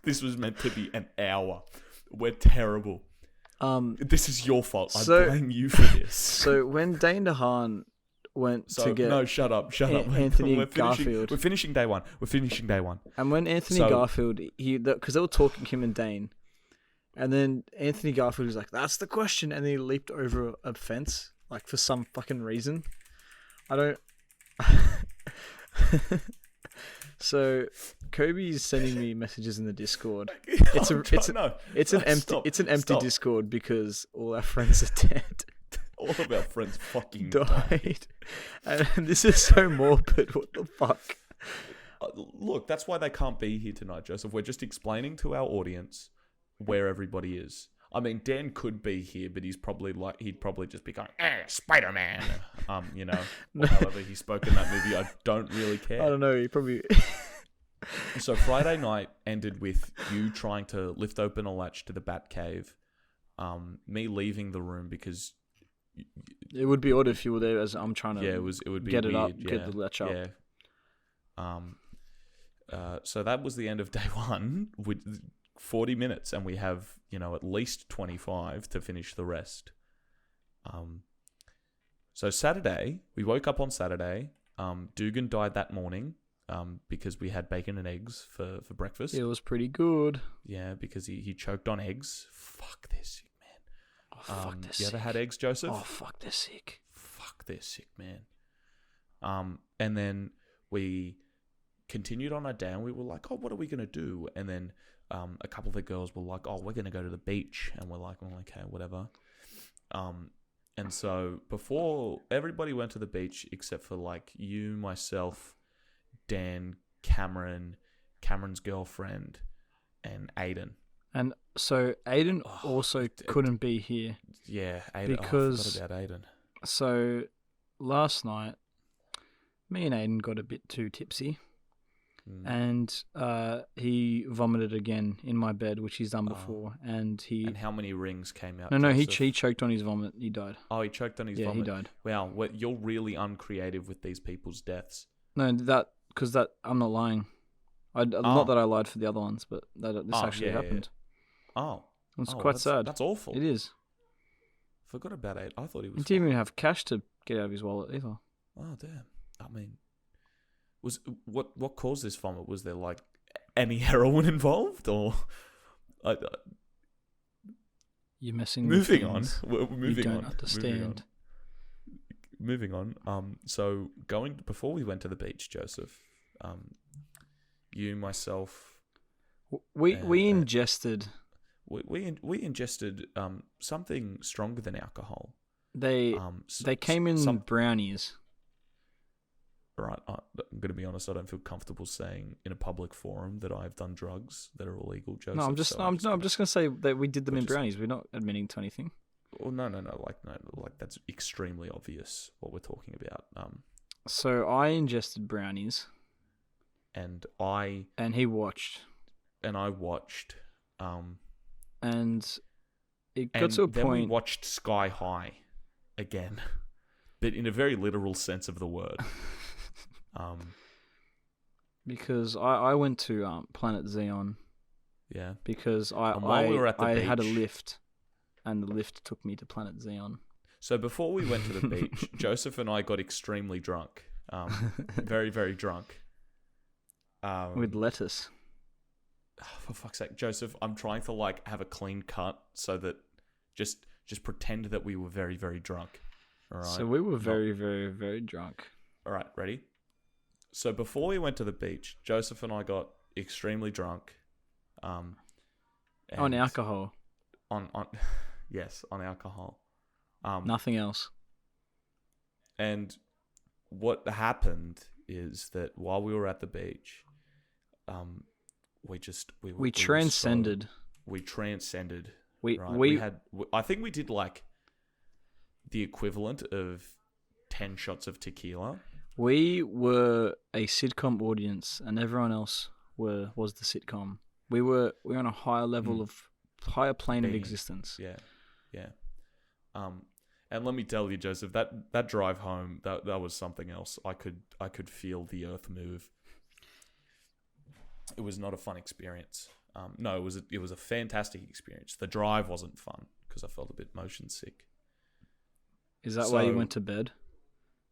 this was meant to be an hour. We're terrible. This is your fault. I blame you for this. So when Dane Dehaan went to get... No, shut up. Anthony Garfield. We're finishing day one. And when Anthony Garfield... Because they were talking, him and Dane. And then Anthony Garfield was like, that's the question. And then he leaped over a fence. Like, for some fucking reason. I don't... So, Kobe's sending me messages in the Discord. It's an empty Discord because all our friends are dead. All of our friends fucking died. And this is so morbid. What the fuck? Look, that's why they can't be here tonight, Joseph. We're just explaining to our audience where everybody is. I mean, Dan could be here, but he'd probably just be going, Spider-Man. However he spoke in that movie, I don't really care. I don't know, he probably... So Friday night ended with you trying to lift open a latch to the Batcave, me leaving the room because... It would be odd if you were there as I'm trying to it would be get weird, it up, get the latch up. Yeah. So that was the end of day one with 40 minutes, and we have, at least 25 to finish the rest. So Saturday, we woke up on Saturday. Dugan died that morning because we had bacon and eggs for breakfast. It was pretty good. Yeah, because he choked on eggs. Fuck, they're sick, man. fuck, they're You ever sick. had eggs, Joseph? Oh, fuck, they're sick. Fuck, they're sick, man. And then we continued on our day, and we were like, oh, what are we going to do? And then a couple of the girls were like, oh, we're going to go to the beach. And we're like, okay, whatever. And so before everybody went to the beach, except for like you, myself, Dan, Cameron's girlfriend, and Aiden. And so Aiden also couldn't be here. Yeah, Aiden. Because I forgot about Aiden. So last night, me and Aiden got a bit too tipsy, and he vomited again in my bed, which he's done before. And how many rings came out? No, he Joseph? choked on his vomit. He died. Oh, he choked on his vomit. Yeah, he died. Wow, you're really uncreative with these people's deaths. No, because I'm not lying. Not that I lied for the other ones, but this actually happened. Yeah. Oh, it's quite sad. That's awful. It is. Forgot about it. I thought he was. He didn't even have cash to get out of his wallet either. Oh damn! I mean, was what caused this vomit? Was there like any heroin involved, or? You're messing. Moving with on. things Moving you don't on. understand. Moving on. So before we went to the beach, Joseph, you, myself, we ingested. We ingested something stronger than alcohol. They came in brownies. Right, I'm going to be honest. I don't feel comfortable saying in a public forum that I've done drugs that are illegal, Joseph. No, I'm just going to say that we did them in brownies. We're not admitting to anything. Well, no. Like that's extremely obvious what we're talking about. So I ingested brownies, and he watched, and I watched, and it got to a then point. We watched Sky High again, but in a very literal sense of the word. Because I went to Planet Xeon. Yeah. Because while we were at the beach, had a lift, and the lift took me to Planet Xeon. So before we went to the beach, Joseph and I got extremely drunk. Very, very drunk. With lettuce. For fuck's sake, Joseph, I'm trying to like have a clean cut so that just pretend that we were very, very drunk. All right. So we were very, very, very drunk. All right, ready? So before we went to the beach, Joseph and I got extremely drunk. On alcohol. Yes, on alcohol. Nothing else. And what happened is that while we were at the beach, we transcended. We transcended. I think we did like the equivalent of 10 shots of tequila. We were a sitcom audience, and everyone else was the sitcom. We were on a higher level higher plane of existence. Yeah. And let me tell you, Joseph, that drive home, that was something else. I could feel the earth move. It was not a fun experience. No, it was a fantastic experience. The drive wasn't fun because I felt a bit motion sick. Is that why you went to bed?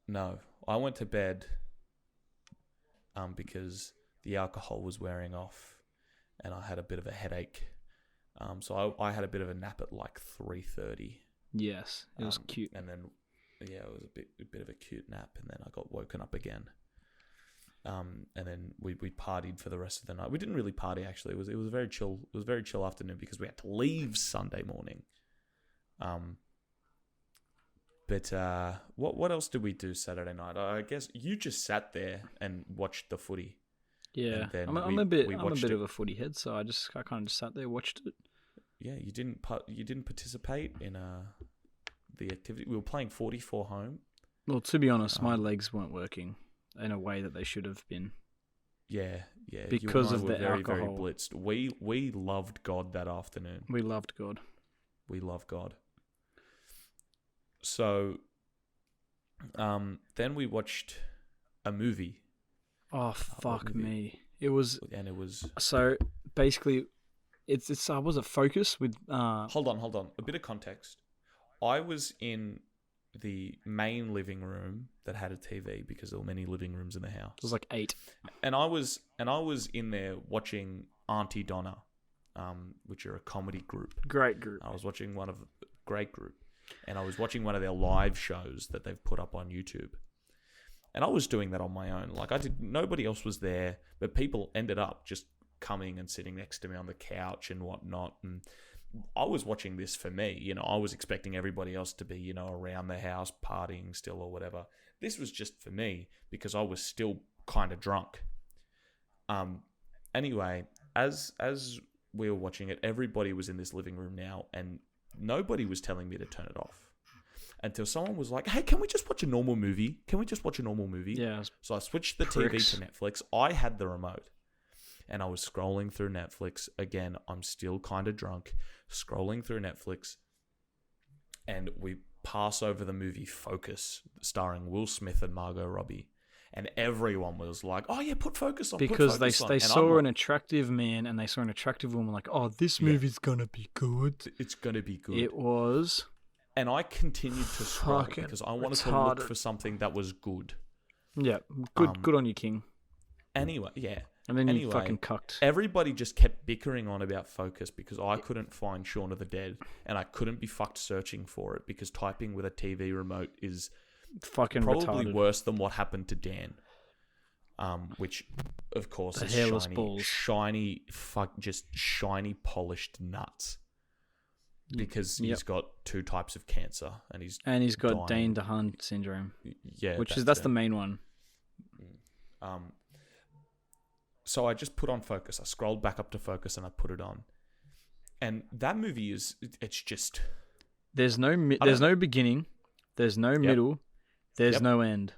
No, I went to bed because the alcohol was wearing off and I had a bit of a headache. So I had a bit of a nap at like 3:30. Yes, it was cute. And then, it was a bit of a cute nap, and then I got woken up again. And then we partied for the rest of the night. We didn't really party actually. It was a very chill. It was a very chill afternoon because we had to leave Sunday morning. But what else did we do Saturday night? I guess you just sat there and watched the footy. Yeah, I'm a bit of a footy head, so I kind of just sat there, watched it. Yeah, you didn't participate in the activity. We were playing 44 home. Well, to be honest, my legs weren't working in a way that they should have been. Yeah. Because of the very, alcohol. Very blitzed. We loved God that afternoon. We loved God. We love God. So, then we watched a movie. Oh fuck me! It was so basically, was it Focus with Hold on. A bit of context. I was in the main living room that had a TV because there were many living rooms in the house. It was like 8. And I was in there watching Auntie Donna, which are a comedy group. Great group. I was watching one of great group, and I was watching one of their live shows that they've put up on YouTube. And I was doing that on my own. Like nobody else was there, but people ended up just coming and sitting next to me on the couch and whatnot. And I was watching this for me. You know, I was expecting everybody else to be, you know, around the house partying still or whatever. This was just for me because I was still kind of drunk. Anyway, as we were watching it, everybody was in this living room now, and nobody was telling me to turn it off. Until someone was like, hey, can we just watch a normal movie? Can we just watch a normal movie? Yeah. So I switched the TV to Netflix. I had the remote. And I was scrolling through Netflix. Again, I'm still kind of drunk. Scrolling through Netflix. And we pass over the movie Focus, starring Will Smith and Margot Robbie. And everyone was like, oh yeah, put Focus on. Because they saw an attractive man and they saw an attractive woman like, oh, this movie's going to be good. It's going to be good. It was... And I continued to scroll because I wanted to look for something that was good. Yeah, good on you, King. Anyway, yeah. And then you fucking cucked. Everybody just kept bickering on about Focus because I couldn't find Shaun of the Dead and I couldn't be fucked searching for it because typing with a TV remote is fucking probably retarded. Worse than what happened to Dan. Which, of course, the is hairless balls. just shiny, polished nuts. Because he's got 2 types of cancer and he's got Dehaan syndrome. Yeah, that's the main one. So I just put on Focus. I scrolled back up to Focus and I put it on. And that movie it's just there's no beginning, there's no middle, there's no end.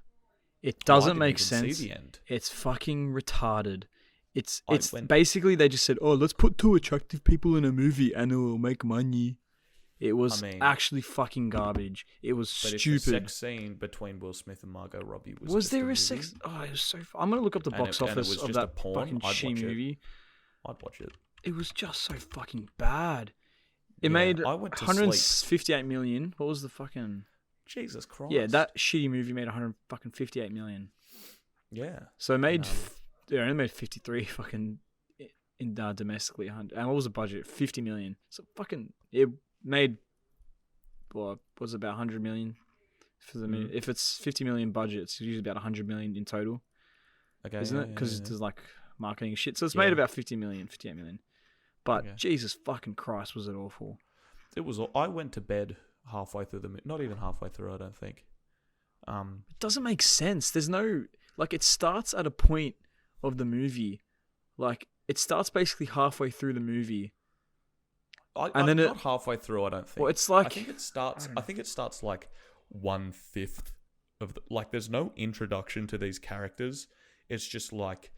It doesn't make sense. See the end. It's fucking retarded. It's basically they just said, "Oh, let's put 2 attractive people in a movie and it will make money." It was actually fucking garbage. It was stupid. If the sex scene between Will Smith and Margot Robbie was there a sex? Oh, it was so. I'm gonna look up the box office of that fucking shitty movie. I'd watch it. It was just so fucking bad. It made 158 million. What was the fucking? Jesus Christ. Yeah, that shitty movie made 158 million. Yeah. So it made. It only made 53 fucking in domestically. And what was the budget? 50 million. So fucking it made what was it, about 100 million for the movie. If it's 50 million budget, it's usually about 100 million in total. Okay, isn't it? Because there's like marketing and shit. So it's made about 58 million. But Jesus fucking Christ, was it awful? It was. I went to bed halfway through not even halfway through. I don't think. It doesn't make sense. There's no it starts at a point of the movie, like it starts basically halfway through the movie, not halfway through. I don't think. Well, it's like I think it starts like 1/5 of there's no introduction to these characters. It's just like,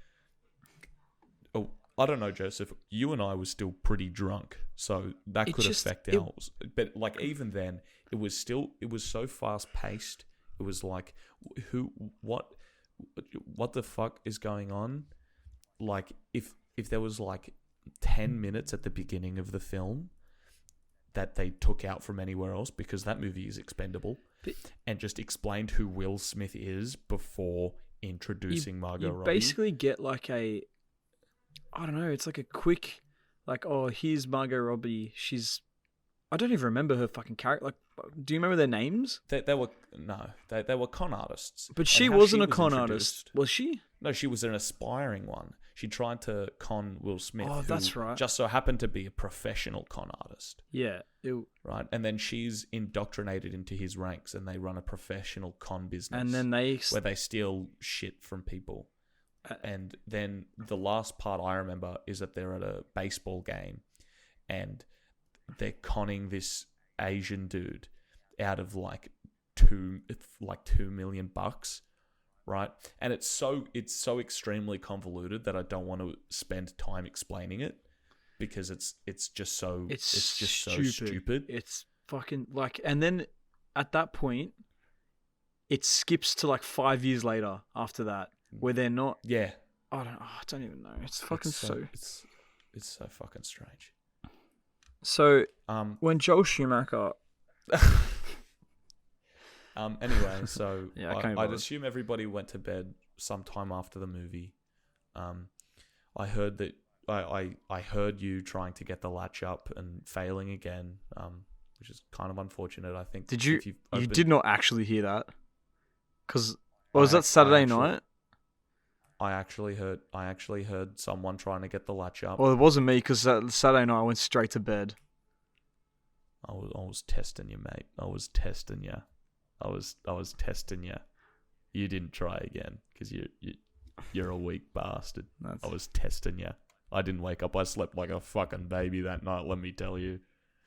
oh, I don't know, Joseph. You and I were still pretty drunk, so that could affect ours. But even then, it was so fast paced. It was like, what the fuck is going on? Like, if there was 10 minutes at the beginning of the film that they took out from anywhere else because that movie is expendable, and just explained who Will Smith is before introducing Margot Robbie. You basically get I don't know, it's like a quick, oh, here's Margot Robbie. I don't even remember her fucking character. Do you remember their names? They were con artists. But she wasn't a con artist, was she? No, she was an aspiring one. She tried to con Will Smith. Oh, that's right. Just so happened to be a professional con artist. Yeah. Right, and then she's indoctrinated into his ranks, and they run a professional con business. And then where they steal shit from people. And then the last part I remember is that they're at a baseball game, and they're conning this Asian dude out of $2 million, right? And it's so extremely convoluted that I don't want to spend time explaining it because it's just so stupid. It's fucking and then at that point it skips to 5 years later after that where they're not. Yeah. I don't even know. It's fucking it's so fucking strange. So, when Joel Schumacher... Anyway, so yeah, I'd assume everybody went to bed sometime after the movie. I heard that I heard you trying to get the latch up and failing again, which is kind of unfortunate. I think. Did you? if you've You opened- did not actually hear that, because was that Saturday night? I actually heard someone trying to get the latch up. Well, it wasn't me, because Saturday night I went straight to bed. I was testing you, mate. I was testing you. I was testing you. You didn't try again because you're a weak bastard. I was testing you. I didn't wake up. I slept like a fucking baby that night. Let me tell you.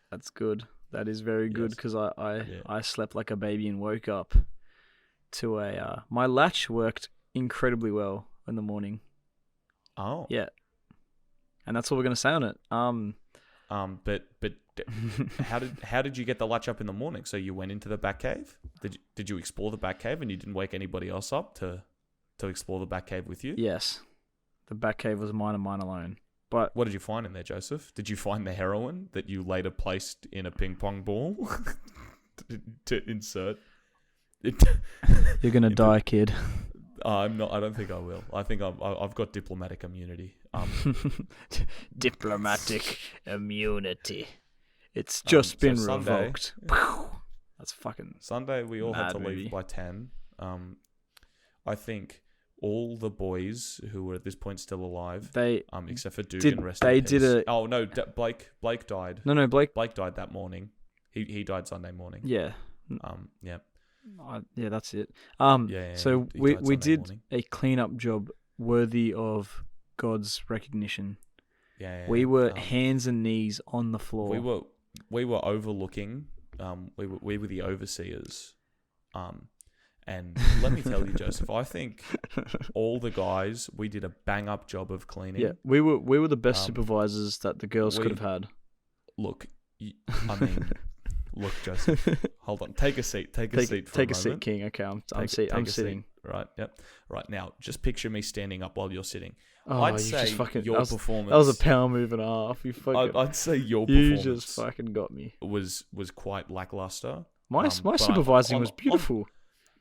That's good. That is very good, because I slept like a baby and woke up to a my latch worked incredibly well in the morning. Oh. Yeah. And that's what we're gonna say on it. But how did you get the latch up in the morning? So you went into the back cave? Did you explore the back cave and you didn't wake anybody else up to explore the back cave with you? Yes. The back cave was mine and mine alone. But what did you find in there, Joseph? Did you find the heroin that you later placed in a ping pong ball to insert? You're gonna die, kid. I'm not. I don't think I will. I think I've got diplomatic immunity. Diplomatic immunity. It's just been revoked. That's fucking Sunday. We all had to movie. leave by 10. I think all the boys who were at this point still alive, except for Dugan, rest in peace. Oh no, Blake died. No, Blake died that morning. He died Sunday morning. Yeah. Yeah. Yeah, that's it. So we did a cleanup job worthy of God's recognition. Yeah. We were hands and knees on the floor. We were overlooking. We were the overseers. And let me tell you, Joseph, I think all the guys, we did a bang up job of cleaning. Yeah, we were the best supervisors that the girls could have had. Look, look, Joseph, hold on. Take a seat. Take a seat for a moment. Take a seat, King. Okay, I'm sitting. Right, yep. Right, now, just picture me standing up while you're sitting. Oh, I'd say your performance... That was a power move and a half. I'd say your performance... You just fucking got me. ...was quite lackluster. My supervising was beautiful.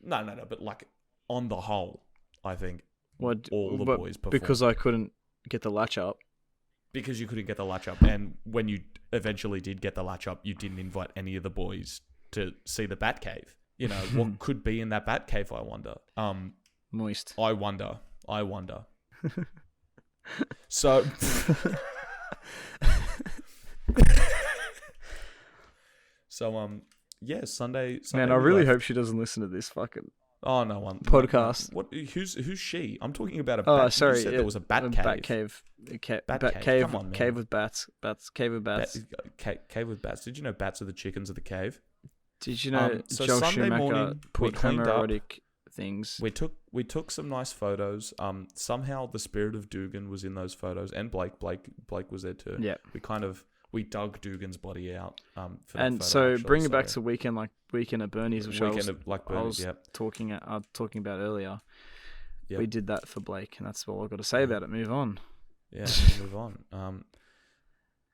No, but like, on the whole, I think all the boys performed. Because I couldn't get the latch up. Because you couldn't get the latch up, and when you eventually did get the latch up, you didn't invite any of the boys to see the Batcave. You know, what could be in that Batcave, I wonder. Moist. I wonder. So... yeah, Sunday Man, I really hope she doesn't listen to this fucking... Oh, no one podcast. What? Who's she? I'm talking about a bat. Oh, sorry. You said there was a bat cave. Bat cave. Come on, man. Cave with bats. Cave with bats. Cave with bats. Did you know bats are the chickens of the cave? Did you know so Joel Sunday Schumacher morning, put homoerotic things? We took some nice photos. Somehow the spirit of Dugan was in those photos, and Blake was there too. Yeah. We dug Dugan's body out. For and that photo, so actually, bring it back to weekend at Bernie's, which I was yep. talking about earlier. Yep. We did that for Blake, and that's all I've got to say about it. Move on. Yeah, move on.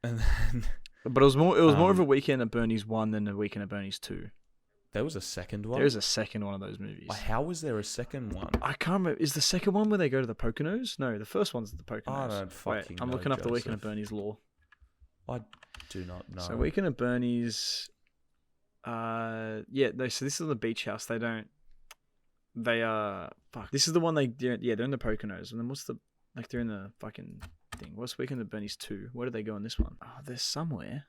And then, but it was more of a weekend at Bernie's 1 than a weekend at Bernie's 2. There was a second one. There is a second one of those movies. How was there a second one? I can't remember. Is the second one where they go to the Poconos? No, the first one's the Poconos. I don't fucking know, I'm looking up Joseph. the weekend at Bernie's lore. I do not know. So weekend at Bernie's, so this is the beach house. This is the one they're in the Poconos. And then they're in the fucking thing. What's weekend at Bernie's 2? Where do they go in this one? Oh, there's somewhere.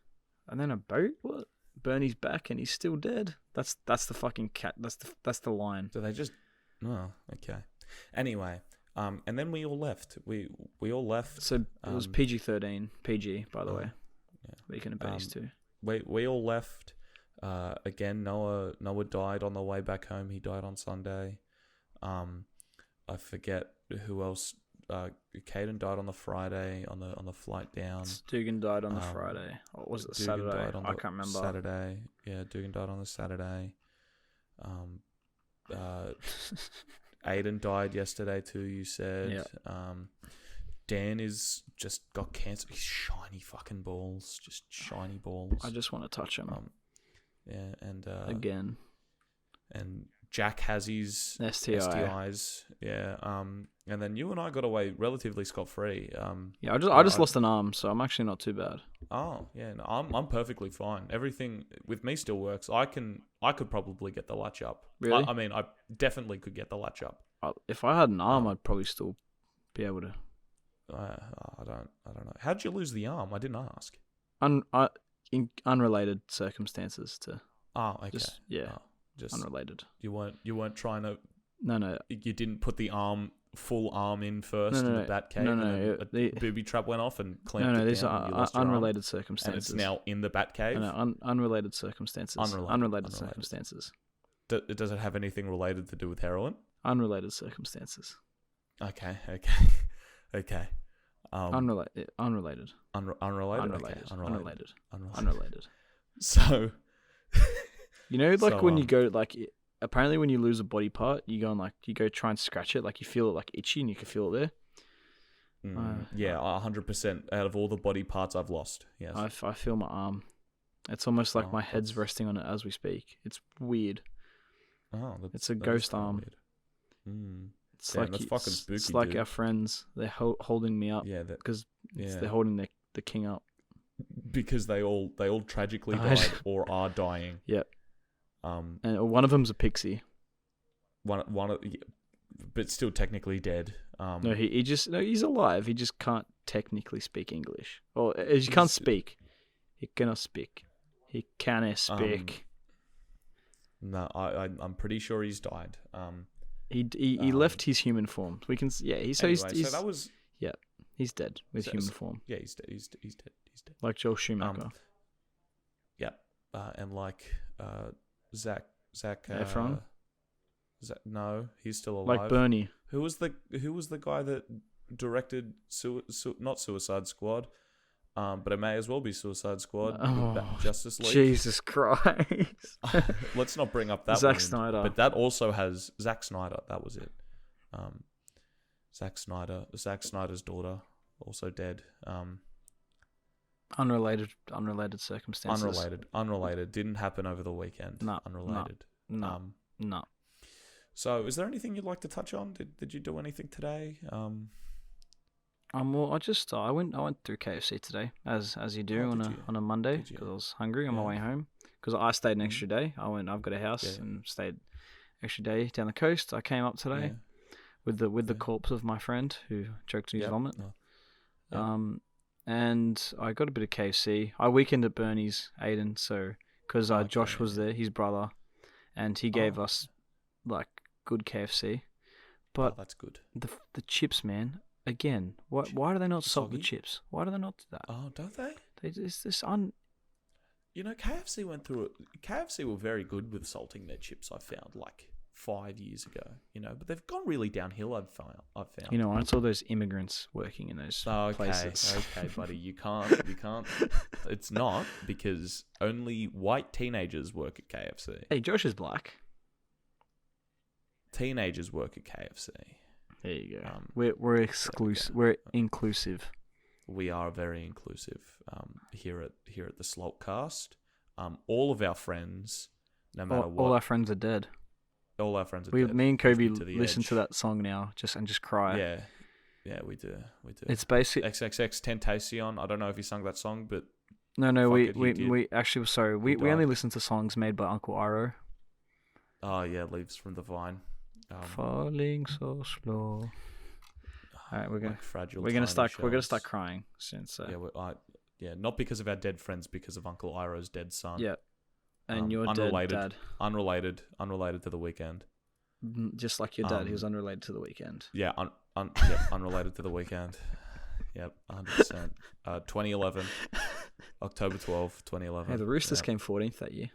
And then a boat? What? Bernie's back and he's still dead. That's the fucking cat. That's the line. So they just... Oh, okay. Anyway, and then we all left. We all left. So it was PG-13. PG, by the way. Yeah. Weekend at Bernie's 2. We all left. Again, Noah died on the way back home. He died on Sunday. I forget who else. Caden died on the Friday on the flight down. Dugan died on the Friday. Or was it Dugan Saturday? died on I can't remember. Saturday. Yeah, Dugan died on the Saturday. Aiden died yesterday too, you said. Yeah. Dan is just got cancer. He's shiny fucking balls. Just shiny balls. I just want to touch him. Yeah, and again. And Jack has his STI. STIs. Yeah. And then you and I got away relatively scot-free. Yeah, I just lost an arm, so I'm actually not too bad. Oh, yeah. No, I'm perfectly fine. Everything with me still works. I could probably get the latch up. Really? I mean, I definitely could get the latch up. If I had an arm, I'd probably still be able to. I don't know. How'd you lose the arm? I didn't ask. In unrelated circumstances to. Oh, okay. Just unrelated. You weren't trying to. No. You didn't put the full arm in first in the bat cave. No. A booby trap went off and clamped it these down. are unrelated circumstances. And it's now in the bat cave. No, unrelated circumstances. Unrelated circumstances. Does it have anything related to do with heroin? Unrelated circumstances. Okay. Unrelated. Unrelated. So, you know, like when you go, like, apparently when you lose a body part, you go and like you go try and scratch it, like you feel it like itchy, and you can feel it there. Yeah, 100% out of all the body parts I've lost. Yes, I feel my arm. It's almost like my head's resting on it as we speak. It's weird. Oh, it's a ghost arm. It's damn, like that's fucking spooky. It's like dude. Our friends. They're holding me up. Yeah, because they're holding the king up. Because they all tragically died or are dying. Yep. And one of them's a pixie. But still technically dead. No, he's alive. He just can't technically speak English, or he can't speak. He cannot speak. He cannot speak. No, I'm pretty sure he's died. He left his human form. We can he's so that was he's dead with human form. Yeah, he's dead. He's dead. Like Joel Schumacher. And like Zach Efron. No, he's still alive. Like Bernie. Who was the guy that directed not Suicide Squad, but it may as well be Suicide Squad. Justice League. Jesus Christ! Let's not bring up that. Zack Snyder. But that also has Zack Snyder. That was it. Zack Snyder's daughter, also dead. Unrelated circumstances. Unrelated. Didn't happen over the weekend. No. Unrelated. No. So, is there anything you'd like to touch on? Did you do anything today? Well, I went through KFC today, as you do on a Monday, because I was hungry on my way home. Because I stayed an extra day. I've got a house and stayed extra day down the coast. I came up today with the corpse of my friend who choked on his vomit. And I got a bit of KFC. I weekend at Bernie's, Aiden, so because Josh was there, his brother, and he gave us like good KFC. But that's good. The chips, man. Again, why do they not salt the chips? Why do they not do that? Oh, don't they? You know, KFC went through it. KFC were very good with salting their chips. I found like 5 years ago. But they've gone really downhill. I've found. It's all those immigrants working in those places. Okay, buddy, you can't. It's not, because only white teenagers work at KFC. Hey, Josh is black. Teenagers work at KFC. There you go. We're exclusive. We're inclusive. We are very inclusive here at the Slalt Cast. All of our friends, no matter what. All our friends are dead. All our friends are dead. Me and Coby listen to that song now, just cry. Yeah, we do. It's basic. XXX Tentacion. I don't know if he sung that song, but no. We actually sorry. We only listen to songs made by Uncle Iro. Oh yeah, Leaves from the Vine. Falling so slow. All right, we're gonna start crying soon. So not because of our dead friends, because of Uncle Iroh's dead son. Yeah, and your dead dad. Unrelated to the weekend. Just like your dad, he was unrelated to the weekend. Yeah, unrelated to the weekend. Yep, 100%. 2011, October 12th, 2011. Hey, the Roosters came 14th that year.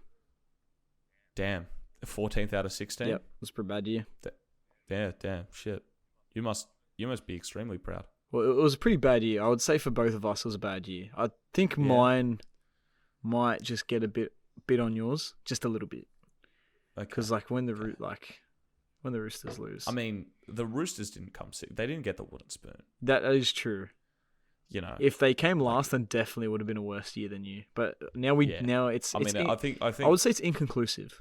Damn. 14th out of 16. Yep, it was a pretty bad year. Yeah, damn, shit. You must be extremely proud. Well, it was a pretty bad year. I would say for both of us, it was a bad year. I think mine might just get a bit on yours, just a little bit. Because when the Roosters lose. I mean, the Roosters didn't come sick. They didn't get the wooden spoon. That is true. If they came last, then definitely would have been a worse year than you. But now it's. I think I would say it's inconclusive.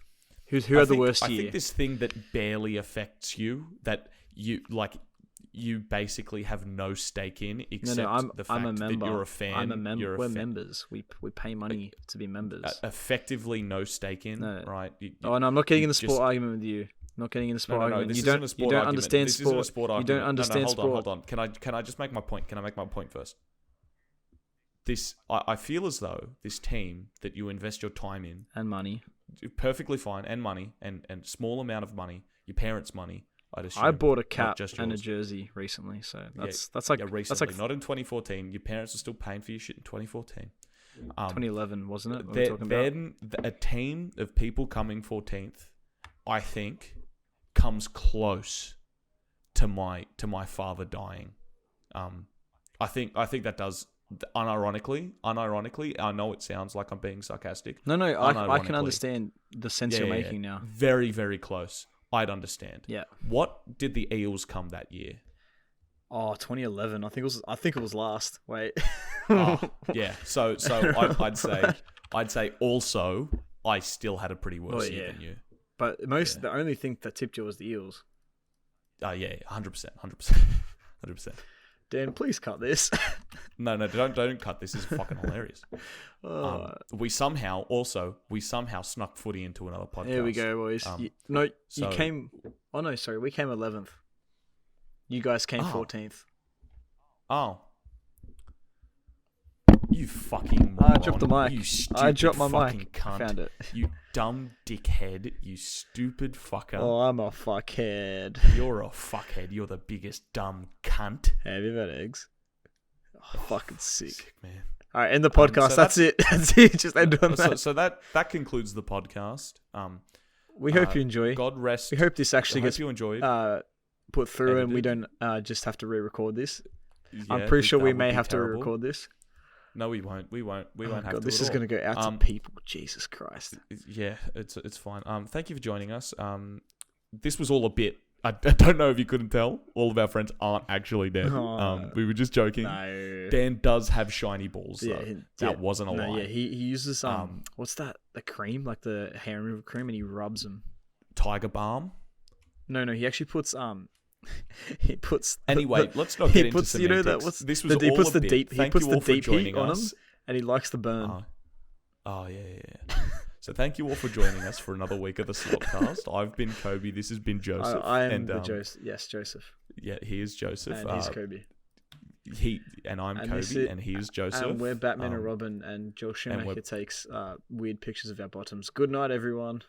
Who had the worst I year? think this thing that barely affects you, that you basically have no stake in, except the fact that you're a fan. We're members. We pay money to be members. Effectively no stake in, No. right? No, I'm not getting in the sport argument with you. I'm not getting in the sport argument. This You isn't a sport don't argument. understand This sport. isn't a sport You argument. don't understand sport. Hold on. Can I just make my point? Can I make my point first? I feel as though this team that you invest your time in And money. perfectly fine, and money, and small amount of money, your parents' money, I'd assume. I bought a not cap just and a yours. jersey recently, so that's recently, like not in 2014. Your parents are still paying for your shit in 2014. 2011, wasn't it? We're talking about? Then a team of people coming 14th, I think, comes close to my father dying. I think that does. Unironically, I know it sounds like I'm being sarcastic. No, I can understand the sense you're making now. Very, very close. I'd understand. Yeah. What did the Eels come that year? Oh, 2011. I think it was last. Wait. Yeah. So I'd say also I still had a pretty worse year than you. But the only thing that tipped you was the Eels. Yeah, 100%. Dan, please cut this. No, don't cut this. This is fucking hilarious. We somehow snuck footy into another podcast. There we go, boys. You came. Oh no, sorry, we came 11th. You guys came 14th. Oh. You fucking moron. I dropped the mic. You stupid I dropped my fucking mic. cunt. I found it. You dumb dickhead. You stupid fucker. Oh, I'm a fuckhead. You're a fuckhead. You're the biggest dumb cunt. Have you had eggs? Oh, fucking sick, man. All right, end the podcast. That's it. That's it. Just end on that. So that concludes the podcast. We hope you enjoy. God rest. We hope this actually gets you enjoyed. Put through, and we don't just have to re-record this. I'm pretty sure we may have to re-record this. No, we won't. We won't have to. This is going to go out to people. Jesus Christ. Yeah, it's fine. Thank you for joining us. This was all a bit. I don't know if you couldn't tell. All of our friends aren't actually dead. We were just joking. No. Dan does have shiny balls. Though. Yeah, that wasn't a lie. Yeah, he uses what's that? The cream, like the hair removal cream, and he rubs them. Tiger balm. No, he actually puts he puts. Anyway, let's not get into semantics. You know that this was he all puts a the bit. deep. He puts the deep heat on him, us. and he likes the burn. Oh yeah. So thank you all for joining us for another week of the Slalt Cast. I've been Coby. This has been Joseph. I am Joseph. Yes, Joseph. Yeah, he is Joseph. And he's Coby. I'm Coby, and he is Joseph. And we're Batman and Robin, and Joel Schumacher takes weird pictures of our bottoms. Good night, everyone.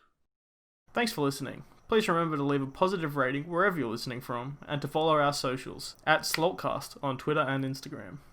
Thanks for listening. Please remember to leave a positive rating wherever you're listening from, and to follow our socials at Slalt Cast on Twitter and Instagram.